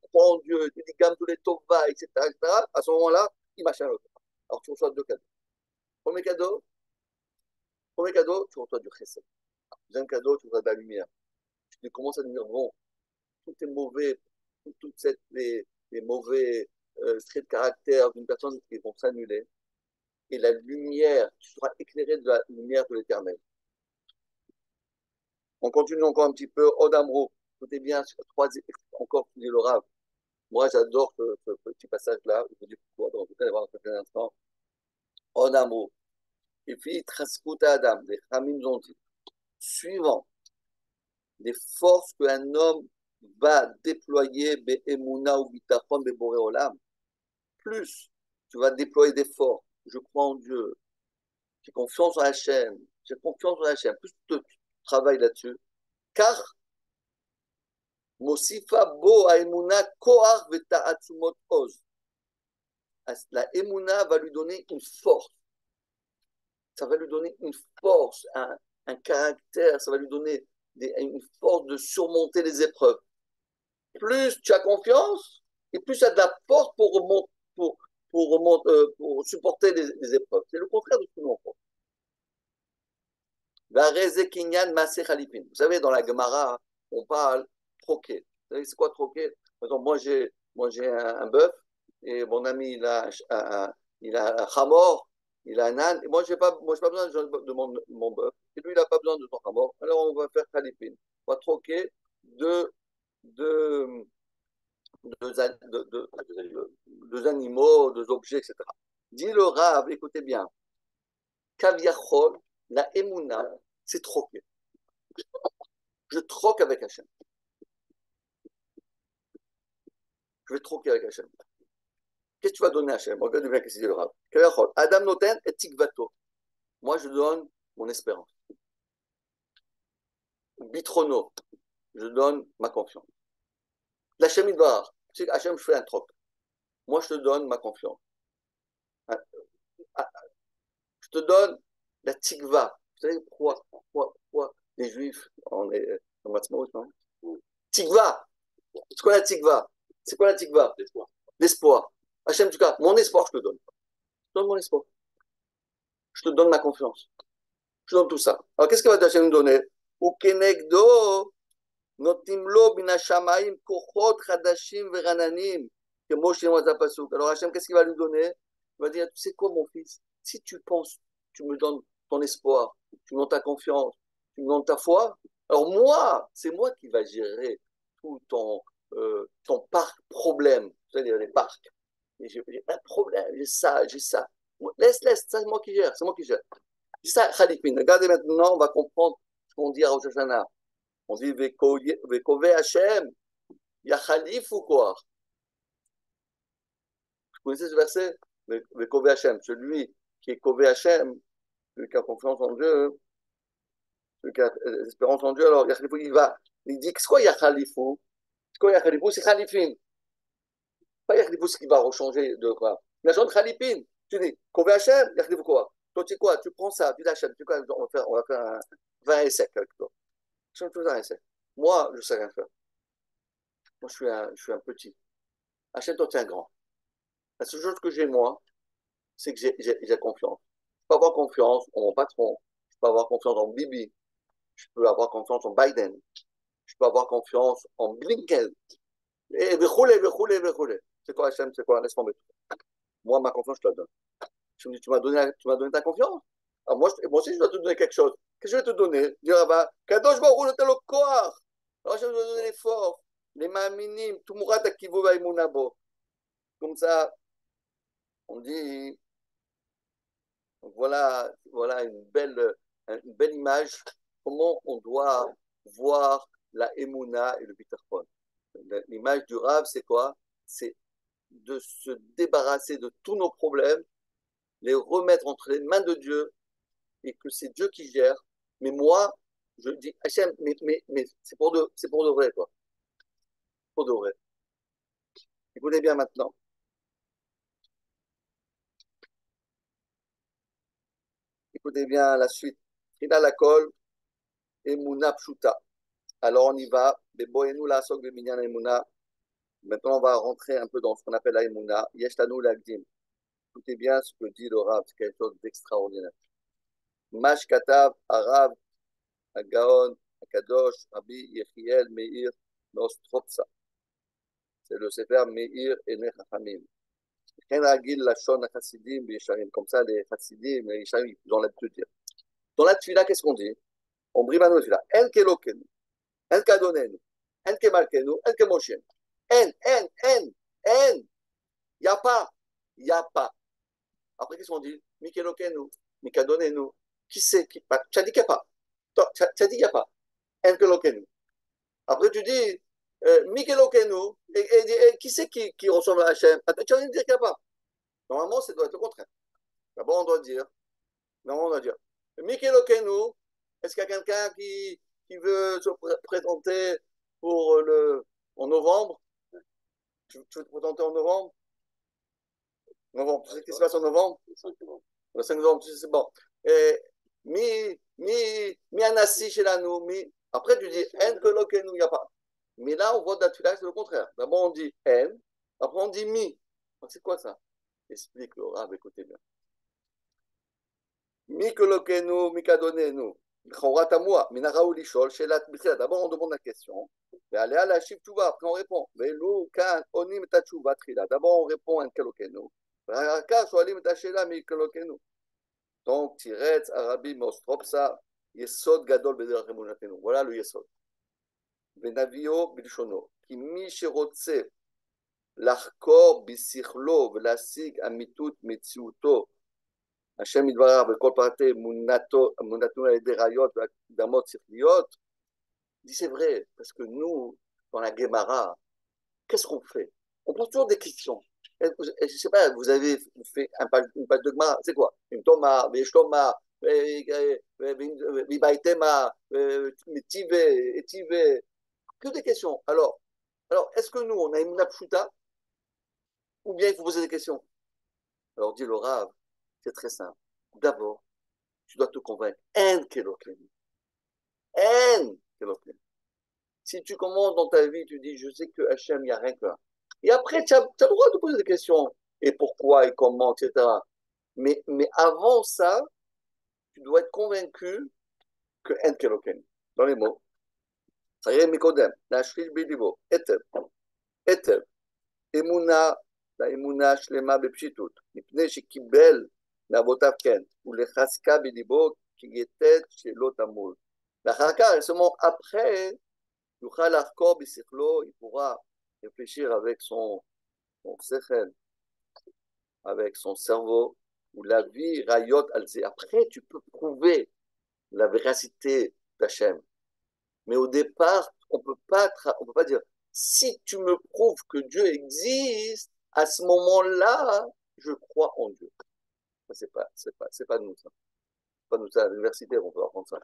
crois en Dieu, tu dis gamme tous les tova, etc., etc., à ce moment-là, il machin l'autre. Alors tu reçois deux cadeaux. Premier cadeau, premier cadeau, tu reçois du chesed. Deuxième cadeau, tu reçois de la lumière. Tu commences à dire, bon, tout est mauvais, les mauvais traits de caractère d'une personne qui vont s'annuler. Et la lumière, tu seras éclairé de la lumière de l'éternel. On continue encore un petit peu. Odamro, écoutez bien, encore, tu dis le Rav. Moi, j'adore ce petit passage-là. Je vous dis pourquoi, donc vous allez voir dans un instant. Odamro. Et puis, Traskuta Adam, les Ramim ont dit, suivant les forces qu'un homme va déployer, Be'emuna ou Bitachon, Be'boré Olam, plus tu vas déployer des forces. Je crois en Dieu, j'ai confiance en Hachem, j'ai confiance en Hachem, plus tu travailles là-dessus, car Mosifa bo aemuna koach veta'atzumot oz. La emuna va lui donner une force. Ça va lui donner une force, un caractère, ça va lui donner une force de surmonter les épreuves. Plus tu as confiance, et plus tu as de la force pour supporter les épreuves. C'est le contraire de ce que nous on Vous savez, dans la Gemara, on parle troquer. Vous savez, c'est quoi troquer? Par exemple, moi, j'ai un bœuf et mon ami, il a un chamor, il a un âne. Et moi, j'ai pas besoin de mon bœuf. Et lui, il n'a pas besoin de son chamor. Alors, on va faire khalipin. On va troquer deux, deux, deux animaux, deux objets, etc. Dit le Rav, écoutez bien, Kaviachol, la Emouna, c'est troquer. Je troque avec Hachem. Je vais troquer avec Hachem. Qu'est-ce que tu vas donner à Hachem? Regarde bien qu'est-ce qu'il dit le Rav. Adam noten et tikvato. Moi, je donne mon espérance. Bitrono, je donne ma confiance. L'Hachem Idvar, tu sais qu'Hachem, je fais un troc. Moi, je te donne ma confiance. Je te donne la tikva. Vous savez pourquoi les Juifs, on est en mathématiques, non? Tikva. C'est quoi la tikva? C'est quoi la tikva? L'espoir. L'espoir. Hachem, en tout cas, mon espoir, je te donne. Je te donne mon espoir. Je te donne ma confiance. Je te donne tout ça. Alors, qu'est-ce que va Hachem nous donner? Ukenegdo, notimlo binashamaim kochot chadashim verananim. Que Moshe Moazapasuk. Alors, Hachem, qu'est-ce qu'il va lui donner? Il va dire, tu sais quoi, mon fils? Si tu penses, tu me donnes ton espoir, tu me donnes ta confiance, tu me donnes ta foi, alors moi, c'est moi qui va gérer tout ton parc problème, c'est-à-dire les parcs. J'ai un problème, j'ai ça, j'ai ça. Laisse, ça, c'est moi qui gère, c'est moi qui gère. C'est ça, Khalifin. Regardez maintenant, on va comprendre ce qu'on dit à Rosh Hashanah. On dit Vekove Hashem, il y a Khalif ou quoi? Vous connaissez ce verset? Vekove Hashem, celui qui est Kove Hashem, celui qui a confiance en Dieu, celui qui a espérance en Dieu, alors Yachalifou, il dit, c'est quoi Yachalifou? C'est quoi Yachalifou? C'est Khalifin. Pas Yachalifou, ce qui va rechanger de quoi. La chose Khalifin. Tu dis, Kove Hashem, Yachalifou quoi? Toi, tu sais quoi? Tu prends ça, tu dis Hashem, tu sais quoi? On va faire un vin et sec avec toi. Je fais un essai. Moi, je ne sais rien faire. Moi, je suis un petit. Hachem, toi, tu es un grand. La seule chose que j'ai, moi, c'est que j'ai confiance. Je peux avoir confiance en mon patron. Je peux avoir confiance en Bibi. Je peux avoir confiance en Biden. Je peux avoir confiance en Blinken. Et vechoulé. C'est quoi, Hachem? C'est quoi? Laisse tomber. Moi, ma confiance, je te la donne. Tu me dis, tu m'as donné ta confiance? Alors moi aussi, je dois te donner quelque chose. Qu'est-ce que je vais te donner? Dire, ah bah, Kadosh Baruch Hu, le koach. Alors, je vais te donner les forces, les mains minimes, tout murat akivu vaimunabo. Comme ça, on dit, voilà une belle image, comment on doit voir la Emouna et le Bitachon. L'image du Rav, c'est quoi? C'est de se débarrasser de tous nos problèmes, les remettre entre les mains de Dieu, et que c'est Dieu qui gère. Mais moi, je dis, Hachem, mais c'est pour de vrai, quoi. Pour de vrai. Écoutez bien maintenant. Écoutez bien la suite. Il a la colle. Emuna Pshuta. Alors on y va. Beboenu la sok beminyan emuna. Maintenant, on va rentrer un peu dans ce qu'on appelle la emuna. Yeshtanu lagdim. Écoutez bien ce que dit le Rav, c'est quelque chose d'extraordinaire. Mash katav Arav Agaon Akadosh Rabbi Yechiel Meir Nostropsa. C'est le Sefer Meir et Nechachamim. Comme ça, les chassidim, les yesharim, ils ont l'habitude de dire. Dans la tefila, qu'est-ce qu'on dit? On brime à nos tefila. En kelokenu, en kadonenu, en kemalkenu, en kemoshenu. En. Il n'y a pas. Il n'y a pas. Après, qu'est-ce qu'on dit? Mikelokenu, mikadonenu. Qui c'est? Tu as dit qu'il n'y a pas. Tu as dit qu'il n'y a pas. En kelokenu. Après, tu dis Mikelokenu. Et qui c'est qui ressemble à Hachem? Tu as envie de dire qu'il n'y a pas. Normalement, ça doit être le contraire. D'abord, on doit dire. Non, on doit dire. Mikelokenu, est-ce qu'il y a quelqu'un qui veut se présenter pour en novembre? Tu veux te présenter en novembre? Novembre. Tu sais ce qui se passe en novembre? Le 5 novembre, c'est bon. Et, mi anassi chez la nous, mi. Après, tu dis en kelokenu, il n'y a pas. Mais là, on voit d'Atfila, c'est le contraire. D'abord, on dit en, après, on dit mi. C'est quoi ça? Explique le Rav, écoutez bien. Mikolokenu, Mikadonenu. D'abord, on demande la question. Après, on répond. D'abord, on répond en Kelokenu. Donc, Tiretz, Arabi, Mostropsa, Yesod Gadol Bederach Emunatenu. Voilà le Yesod. Venavio Bilshono. Ki mi sherotse לחקור בשכלו ולהשיג אמיתות מציאותו השם יתברך בכל פרטי אמונתנו על ידי ראיות והקדמות שכליות, dit c'est vrai, parce que nous, dans la Gemara, qu'est-ce qu'on fait? On pose toujours des questions. Je ne sais pas, vous avez fait une page de Gemara, c'est quoi? Une Toma, Veshtoma, Vibaitema, Tive, Etive, que des questions. Alors, est-ce que nous, on a une Pshuta? Ou bien il faut poser des questions. Alors dit le Rav, c'est très simple. D'abord, tu dois te convaincre. En kelokenu. En kelokenu. Si tu commences dans ta vie, tu dis, je sais que Hachem, il n'y a rien que là. Et après, tu as le droit de poser des questions. Et pourquoi, et comment, etc. Mais avant ça, tu dois être convaincu que en kelokenu. Dans les mots. Ça y est, Mikodem. Nashvil bidibo. Etev. Etev. Emuna. האמונה שלמה בפשיטות, מפני שקיבל מאבותיו כן, ולחזקה בליבו כי יתד שלא תמול. ואחר כך, seulement après, יוכל לחקור בשכלו, il pourra réfléchir avec son sechel, avec son cerveau, ou la vie rayot al ze. Après, tu peux prouver la véracité d'Hachem. Mais au départ, on peut pas dire, si tu me prouves que Dieu existe, à ce moment-là, je crois en Dieu. C'est pas nous ça. Pas nous ça. À l'université, on peut apprendre ça.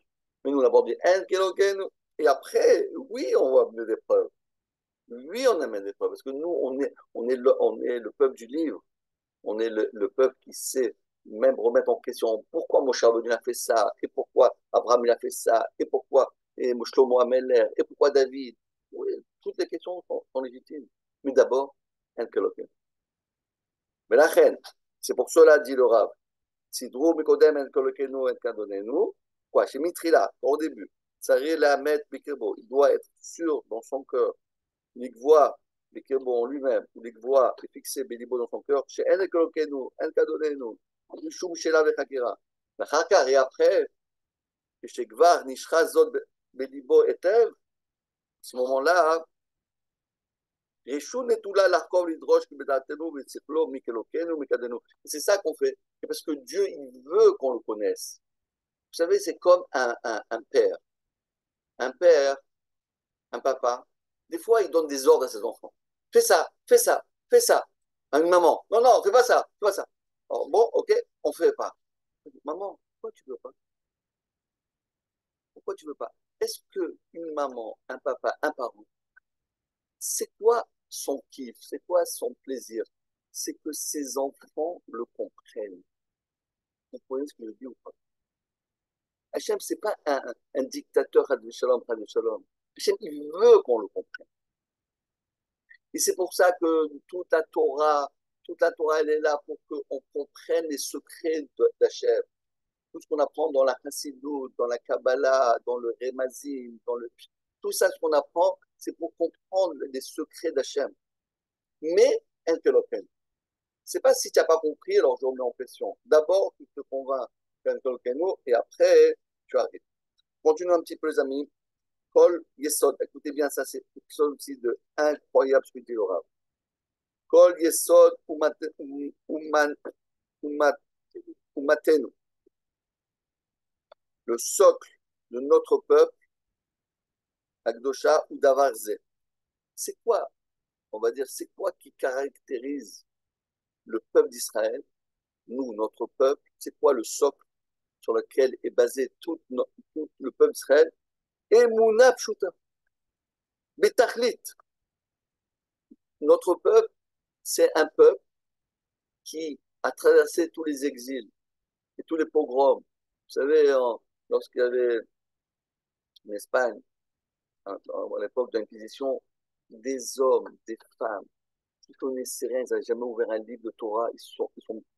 Mais nous, on a dit un kelokenu. Et après, oui, on va amener des preuves. Oui, on amène des preuves. Parce que nous, on est le peuple du livre. On est le peuple qui sait même remettre en question pourquoi Moshe Rabbeinu a fait ça, et pourquoi Abraham il a fait ça, et pourquoi Shlomo Ameler, et pourquoi David. Oui, toutes les questions sont légitimes. Mais d'abord, un kelokenu. Mais la reine, c'est pour cela, dit le Rav, Sidrou Mikodem en Kolokenu en Kadonenu, quoi, chez Mitrila, au début, Tsari la met Bikirbo, il doit être sûr dans son cœur, l'Ikvoa, Bikirbo en lui-même, ou l'Ikvoa est fixé Bélibo dans son cœur, chez En Kolokenu, en Kadonenu, Rishum Shela Vechakira. Et après, chez Gvar, Nishra Zod Bélibo Etev, à ce moment-là, c'est ça qu'on fait. C'est parce que Dieu, il veut qu'on le connaisse. Vous savez, c'est comme un père. Un père, un papa, des fois, il donne des ordres à ses enfants. Fais ça, fais ça, fais ça. À une maman. Non, non, fais pas ça, fais pas ça. Alors, bon, ok, on ne fait pas. Maman, pourquoi tu ne veux pas? Pourquoi tu ne veux pas? Est-ce qu'une maman, un papa, un parent, c'est quoi son kiff? C'est quoi son plaisir? C'est que ses enfants le comprennent. Vous comprenez ce que je dis ou pas? Hachem, ce n'est pas un dictateur, Had Shalom, Had Shalom. Hachem, il veut qu'on le comprenne. Et c'est pour ça que toute la Torah, elle est là pour qu'on comprenne les secrets d'Hachem. Tout ce qu'on apprend dans la Chassidut, dans la Kabbalah, dans le Remazim, tout ça, ce qu'on apprend, c'est pour comprendre les secrets d'Hachem. Mais, c'est pas si tu n'as pas compris, alors je remets en question. D'abord, tu te convaincs et après, tu arrives. Continue un petit peu, les amis. Kol Yesod, écoutez bien, ça c'est quelque chose aussi de incroyable ce que dit le Rav. Kol Yesod Umatenu, le socle de notre peuple, Akdosha ou Davarze. C'est quoi, on va dire, c'est quoi qui caractérise le peuple d'Israël, nous, notre peuple, c'est quoi le socle sur lequel est basé tout le peuple d'Israël? Emouna Pshuta, Betachlit. Notre peuple, c'est un peuple qui a traversé tous les exils et tous les pogroms. Vous savez, lorsqu'il y avait en Espagne, à l'époque de l'Inquisition, des hommes, des femmes, qui connaissaient rien, ils n'avaient jamais ouvert un livre de Torah, ils sont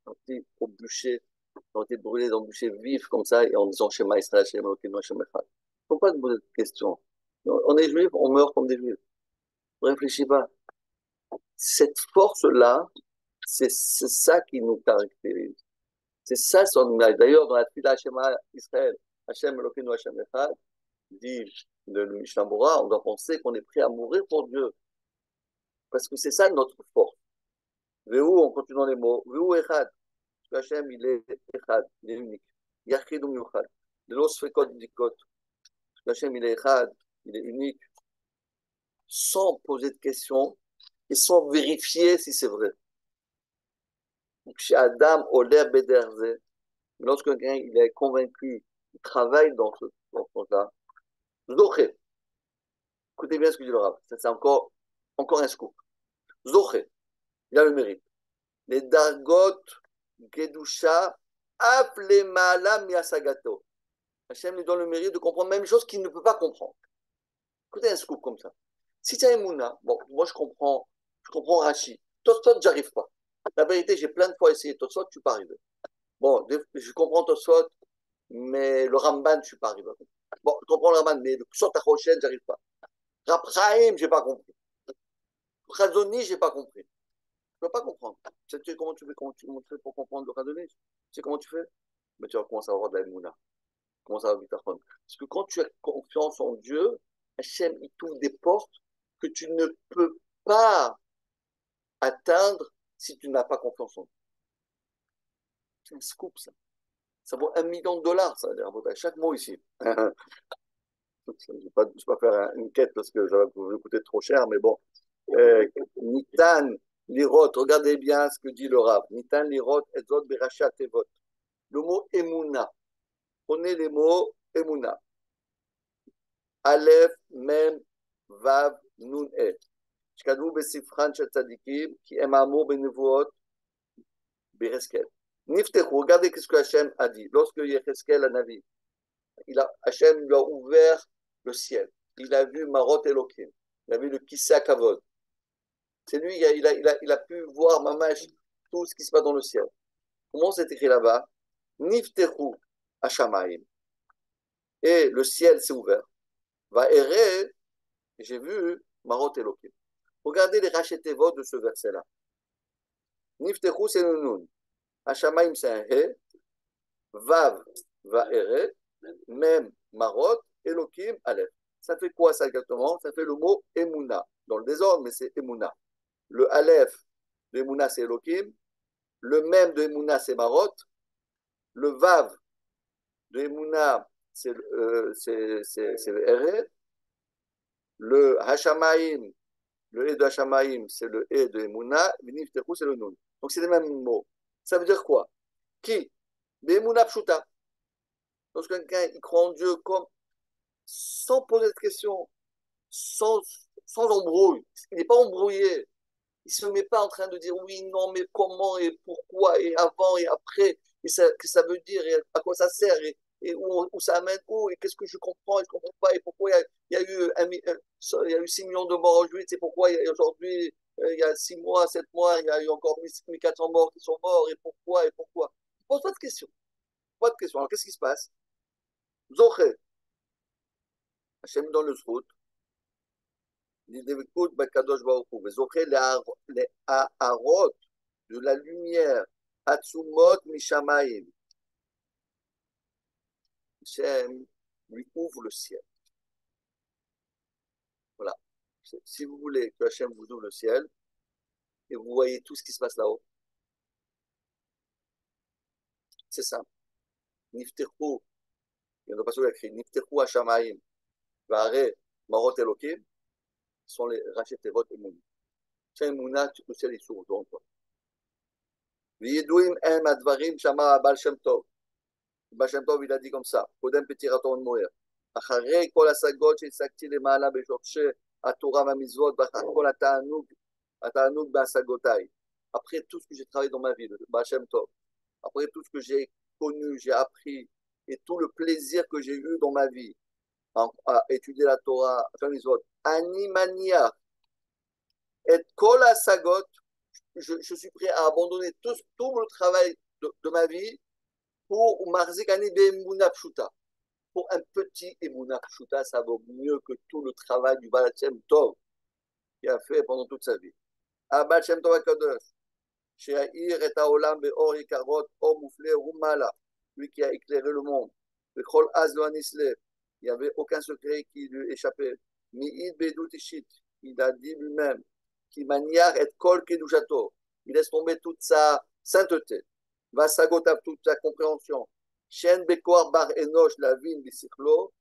partis au bûcher, ils ont été brûlés dans le bûcher vif comme ça, et en disant Shema Israël, Shema Elokeinu, Shema Echad. Il ne faut pas se poser de questions. On est juifs, on meurt comme des juifs. Ne réfléchis pas. Cette force-là, c'est ça qui nous caractérise. C'est ça son image. D'ailleurs, dans la Tfila Shema Israël, Hashem Elokeinu Hashem Echad, dit le Mishnah Bora, on doit penser qu'on est prêt à mourir pour Dieu. Parce que c'est ça notre force. Véhu, on continue dans les mots. Véhu Echad. Hashem, il est Echad, il est unique. Yachid ou Yuchad. De l'os fekot dikot. Hashem, il est Echad, il est unique. Sans poser de questions et sans vérifier si c'est vrai. Chez Adam, Oler Bederze, lorsque quelqu'un il est convaincu, il travaille dans ce sens-là, Zoché, écoutez bien ce que dit le Rav, c'est encore un scoop. Zoché, il a le mérite. Les Dargot, Gedusha, Aflemala Miasagato. Hachem lui donne le mérite de comprendre même chose qu'il ne peut pas comprendre. Écoutez un scoop comme ça. Si tu as Emouna, bon, moi je comprends Rashi. Tosfot, j'arrive pas. La vérité, j'ai plein de fois essayé Tosfot, je suis pas arrivé. Bon, je comprends Tosfot, mais le Ramban, je ne suis pas arrivé. Bon, je comprends le Ramban, mais le Ksot HaChoshen, je n'arrive pas. Rapraim, je n'ai pas compris. Chazoni, je n'ai pas compris. Je ne peux pas comprendre. Tu sais comment tu fais pour comprendre le Chazoni? Tu sais comment tu fais? Mais tu vas commencer à avoir de la Emouna. Comment ça va vite apprendre? Parce que quand tu as confiance en Dieu, Hachem, il t'ouvre des portes que tu ne peux pas atteindre si tu n'as pas confiance en Dieu. C'est un scoop, ça. Ça vaut $1 million, ça, chaque mot ici. Je ne vais pas faire une quête parce que ça va vous coûter trop cher, mais bon. Nitan lirot, regardez bien ce que dit le Rav. Nitan lirot etzot berachat evot. Le mot emuna. Prenez les mots emuna. Aleph, mem, vav, nun, et. שכתבו בספרן של צדיקים, כי הם האמור בנבואות ביחזקאל. נפתחו, regardez ce que Hachem a dit. Lorsque Yecheskel a navi, Hachem lui a ouvert le ciel. Il a vu Marot Elokim. Il a vu le Kissa Kavod. C'est lui, il a pu voir Mamash, tout ce qui se passe dans le ciel. Comment c'est écrit là-bas? Niftechu Hashamaim. Et le ciel s'est ouvert. Va errer, j'ai vu Marot Elokim. Regardez les rachetevot de ce verset-là. Niftechu, c'est le nun. Hashamaim, c'est un he. Vav, va errer. Mem, Marot, Elokim, Aleph. Ça fait quoi ça exactement? Ça fait le mot Emouna. Dans le désordre, mais c'est Emouna. Le Aleph de Emouna, c'est Elokim. Le Mem de Emouna, c'est Marot. Le Vav de Emouna, c'est Ere. Le Hashamaim, le E de Hashamaim, c'est le E de Emouna. Niftechu, c'est le Nun. Donc c'est les mêmes mots. Ça veut dire quoi? Qui? Be'emouna pshuta. Lorsque quelqu'un il croit en Dieu comme sans poser de questions, sans embrouille. Il n'est pas embrouillé. Il ne se met pas en train de dire oui, non, mais comment et pourquoi et avant et après, et ça, que ça veut dire et à quoi ça sert. et où ça amène où, et qu'est-ce que je comprends et je ne comprends pas, et pourquoi il y a eu, il y a eu 6 millions de morts en juillet, c'est pourquoi aujourd'hui, il y a 6 mois, 7 mois, il y a eu encore 1400 morts qui sont morts, et pourquoi. Je ne pose pas de questions. Pas de questions. Alors qu'est-ce qui se passe? Zoché, Hachem dans le srout, l'idévikout bakadosh baruchou, Zoché les harot de la lumière, Atsumot mishamayim. Hachem lui ouvre le ciel. Voilà. Si vous voulez que Hachem vous ouvre le ciel et vous voyez tout ce qui se passe là-haut, c'est simple. Niftechu, il y a un passage écrit, Niftechu Hashamayim, Vare, Marot Elokim, sont les Rachetevot Emoun. C'est Emouna, le ciel est sourd devant toi. V'yedouim em advarim shama Baal Shem Tov. Baal Shem Tov, il a dit comme ça, Kodem Petiraton Moer. Acharei kol asagot שהצגתי למעלה בשורשי התורה והמצוות, ואחר כל התענוג בהשגותיי. Après tout ce que j'ai travaillé dans ma vie, le Baal Shem Tov, après tout ce que j'ai connu, j'ai appris, et tout le plaisir que j'ai eu dans ma vie, à étudier la Torah, à faire les autres, Animania, et Kol Sagot, je suis prêt à abandonner tout le travail de ma vie pour Marzik Ani Be'emuna Pshuta. Pour un petit Emuna Pshuta, ça vaut mieux que tout le travail du Baal Shem Tov qu'il a fait pendant toute sa vie. Baal Shem Tov HaKadosh, She'a'ir et ha'olam be'or yikarot, or mouflé rumala, lui qui a éclairé le monde. Bechol az lo anisle, il n'y avait aucun secret qui lui échappait. Mi'id bedut ishit, il a dit lui-même, qui maniar et kol kedushato, il laisse tomber toute sa sainteté, va sagotav toute sa compréhension. Shen bekor bar enosh la vin bisichlo,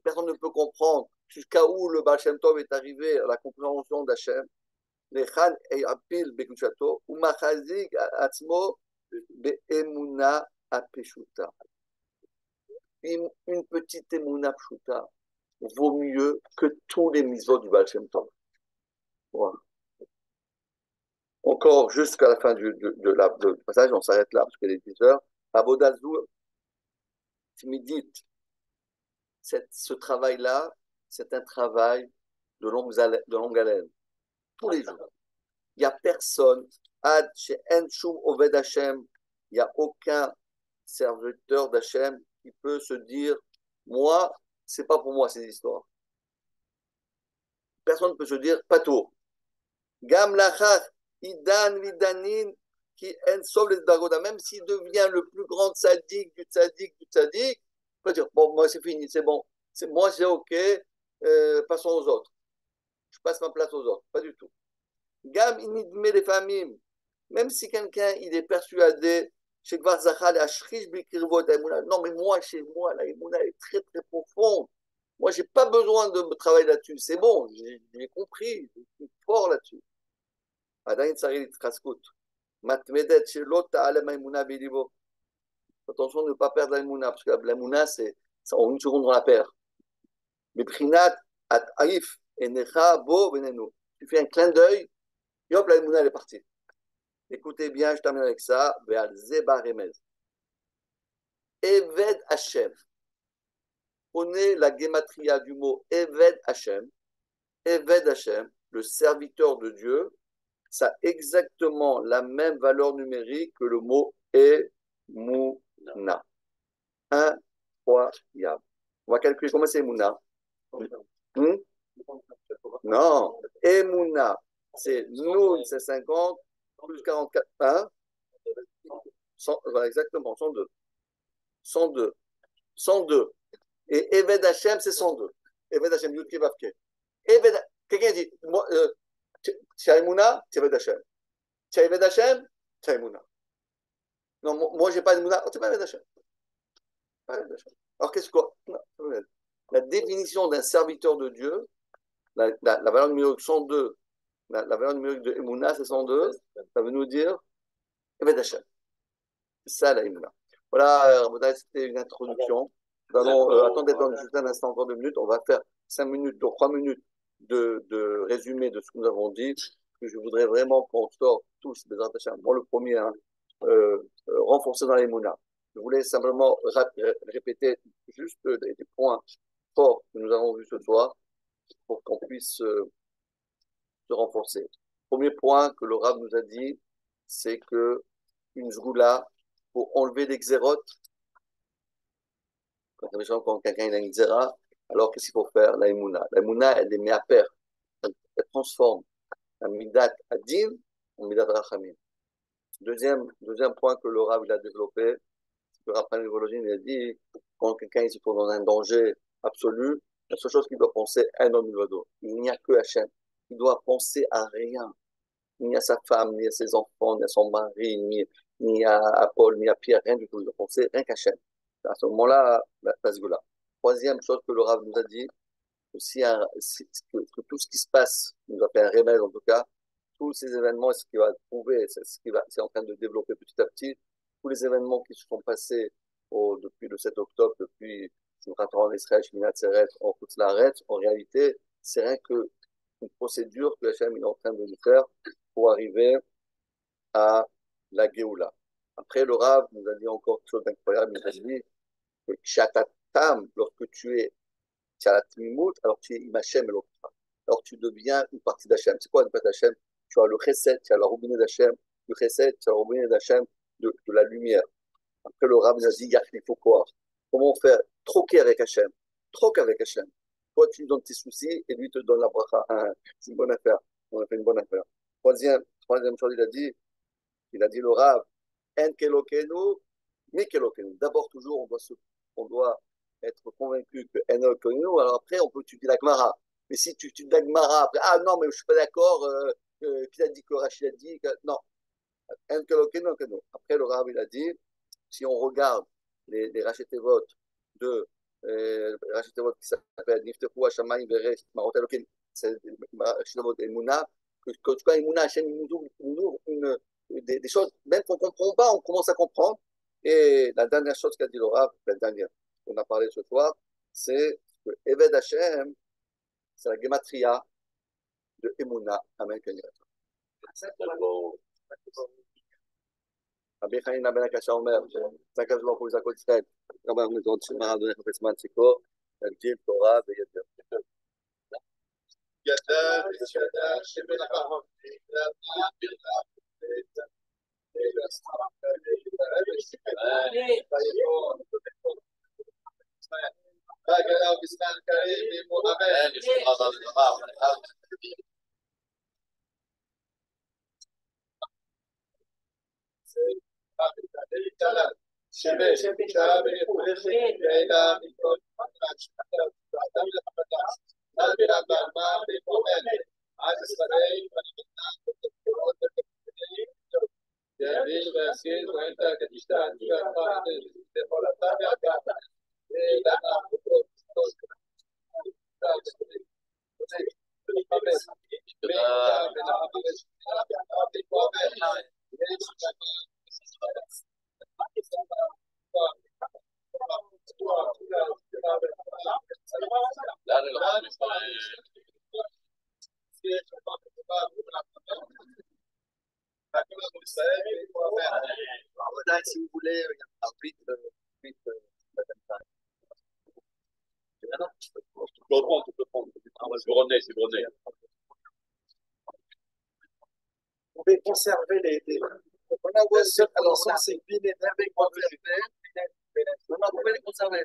personne ne peut comprendre jusqu'à où le Baal Shem Tov est arrivé à la compréhension d'Hachem. לכאן יעפיל בקדושתו ומחזיק עצמו באמונה הפשוטה. Une petite émouna pshuta vaut mieux que tous les mitzvot du Baal Shem Tov. Voilà. Encore jusqu'à la fin du passage, on s'arrête là parce qu'il est 10 heures. Abodazou, timidite, ce travail-là, c'est un travail de longue haleine. Tous les jours. Il n'y a personne, Ad she'en shum oved Hashem, il n'y a aucun serviteur d'Hachem qui peut se dire, moi, c'est pas pour moi ces histoires. Personne ne peut se dire, pas tout. Gam lachar, idan vidanin, qui en sauve les dagoda, même s'il devient le plus grand tzaddik du tzaddik du tzaddik, il peut dire, bon, moi c'est fini, c'est bon, moi c'est ok, passons aux autres. Je passe ma place aux autres, pas du tout. Gam inidme les familles, même si quelqu'un il est persuadé, non mais moi chez moi la émouna est très très profonde. Moi j'ai pas besoin de me travailler là-dessus, c'est bon, j'ai compris, je suis fort là-dessus. Attention de ne pas perdre la émouna, parce que la émouna c'est en une seconde on la perd. Mais prinat at aif enecha bo benenu. Tu fais un clin d'œil. Et hop, la émouna, elle est partie. Écoutez bien, je termine avec ça. Ve'al zeba remez. Eved Hashem. Prenez la gematria du mot Eved Hashem. Eved Hashem, le serviteur de Dieu, ça a exactement la même valeur numérique que le mot Emouna. Incroyable. On va calculer comment c'est Emouna. Non, Emouna. C'est Noun, c'est 50, plus 44, 1, 100, voilà, exactement, 102. 102. 102. Et Eved Hashem, c'est 102. Eved Hashem, Yud Kevavke. Quelqu'un dit, moi, Tia Emouna, Tia Eved Hashem. Tia Eved Hashem, Tia Emouna. Non, moi, j'ai pas d'Emouna, c'est pas Eved Hashem. Alors, qu'est-ce que la définition d'un serviteur de Dieu, la valeur numérique 102, la valeur numérique de Emouna, c'est 102. Ça veut nous dire Eved Hashem. C'est ça la Emouna. Voilà, c'était une introduction. Nous allons attendre juste un instant, encore 2 minutes. On va faire 5 minutes, 3 minutes de résumé de ce que nous avons dit. Je voudrais vraiment qu'on sorte tous des attachements. Moi, le premier, renforcer dans l'Emouna. Je voulais simplement répéter juste des points forts que nous avons vus ce soir pour qu'on puisse se renforcer. Premier point que le Rav nous a dit, c'est que une zgoula, pour enlever les xérotes, quand quelqu'un a une xéra, alors qu'est-ce qu'il faut faire? La Emouna, elle les met à pair. Elle transforme la midat adin en midat rachamim. Deuxième point que le Rav il a développé, le Rav il a dit, quand quelqu'un se trouve dans un danger absolu, la seule chose qu'il doit penser, un homme milvado. Il n'y a que Hachem. Il doit penser à rien. Ni à sa femme, ni à ses enfants, ni à son mari, ni à Paul, ni à Pierre, rien du tout. Il doit penser rien qu'Hachem. À ce moment-là, la là. Troisième chose que le Rav nous a dit, aussi que tout ce qui se passe, il nous a fait un remède en tout cas, tous ces événements, ce qui va prouver, c'est en train de développer petit à petit, tous les événements qui se sont passés depuis le 7 octobre, depuis Simchat Torah en Israël, Shmini Atzeret, en Kutz-Laaretz, en réalité, c'est rien que une procédure que Hachem est en train de nous faire pour arriver à la Géoula. Après, le Rav nous a dit encore quelque chose d'incroyable, il nous a dit que Shatatam, lorsque tu as la Tmimout, alors tu es Imachem et l'autre. Alors tu deviens une partie d'Hachem. C'est quoi une partie d'Hachem? Tu as le Chesed, tu as la robinet d'Hachem, le Chesed, tu as la robinet d'Hachem, de la lumière. Après, le Rav nous a dit, il faut quoi? Comment faire? Troquer avec Hachem. Troque avec Hachem. Toi, tu lui donnes tes soucis et lui te donne la bracha. C'est une bonne affaire. On a fait une bonne affaire. Troisième chose, il a dit le Rav, En kelokenu, mi kelokenu. D'abord, toujours, on doit être convaincu que En kelokenu. Alors après, on peut étudier la Gemara. Mais si tu étudies la Gemara, après, ah non, mais je ne suis pas d'accord, qui a dit que Rachid a dit, non. En kelokenu, en kelokenu. Après, le Rav, il a dit, si on regarde les Rachetevot de Rachetevot qui s'appelle Niftechu Hashamayim Veresh Marot Elokim, c'est Rachetevot Emouna, que quand Emouna Hachem nous ouvre des choses, même qu'on ne comprend pas, on commence à comprendre. Et la dernière chose qu'a dit le Rav, la dernière qu'on a parlé ce soir, c'est que Eved Hachem, c'est la gematria de Emouna. Amen. רבי חנינא בן הקשה אומר, שהקדוש ברוך הוא זכות ישראל, גם אנחנו נזרות שמרה אדוני חפץ מנציקו, להגדיל תורה וידע. ידע ושדע שבלבם, והגלה ובזמן קריב אמן. Si vous voulez, il y a vite. Tu peux reprendre. C'est Brunet. Vous pouvez conserver les. Alors, ça, c'est bien avec moi. Non, vous pouvez les conserver.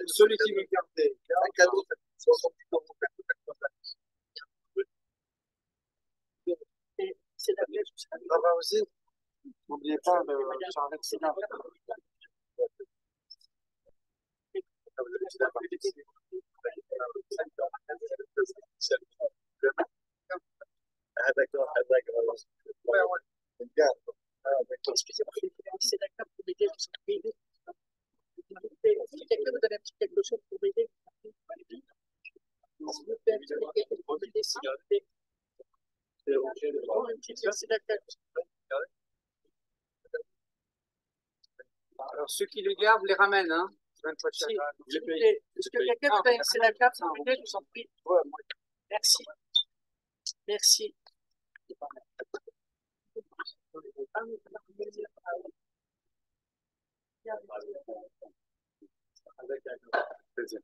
Celui qui veut garder un cadeau, c'est 70 €. C'est la même chose. Ça va aussi. N'oubliez pas de changer de signal. Ah, d'accord. Excusez-moi, c'est d'accord pour m'aider, je suis privé. Si quelqu'un me donne un petit quelque chose pour m'aider, s'il vous plaît, pour m'aider, s'il vous plaît. Alors, ceux qui le gardent, les ramènent, hein. Est-ce que quelqu'un peut laisser la carte, s'il vous plaît, je vous en prie. Merci. Plaisir.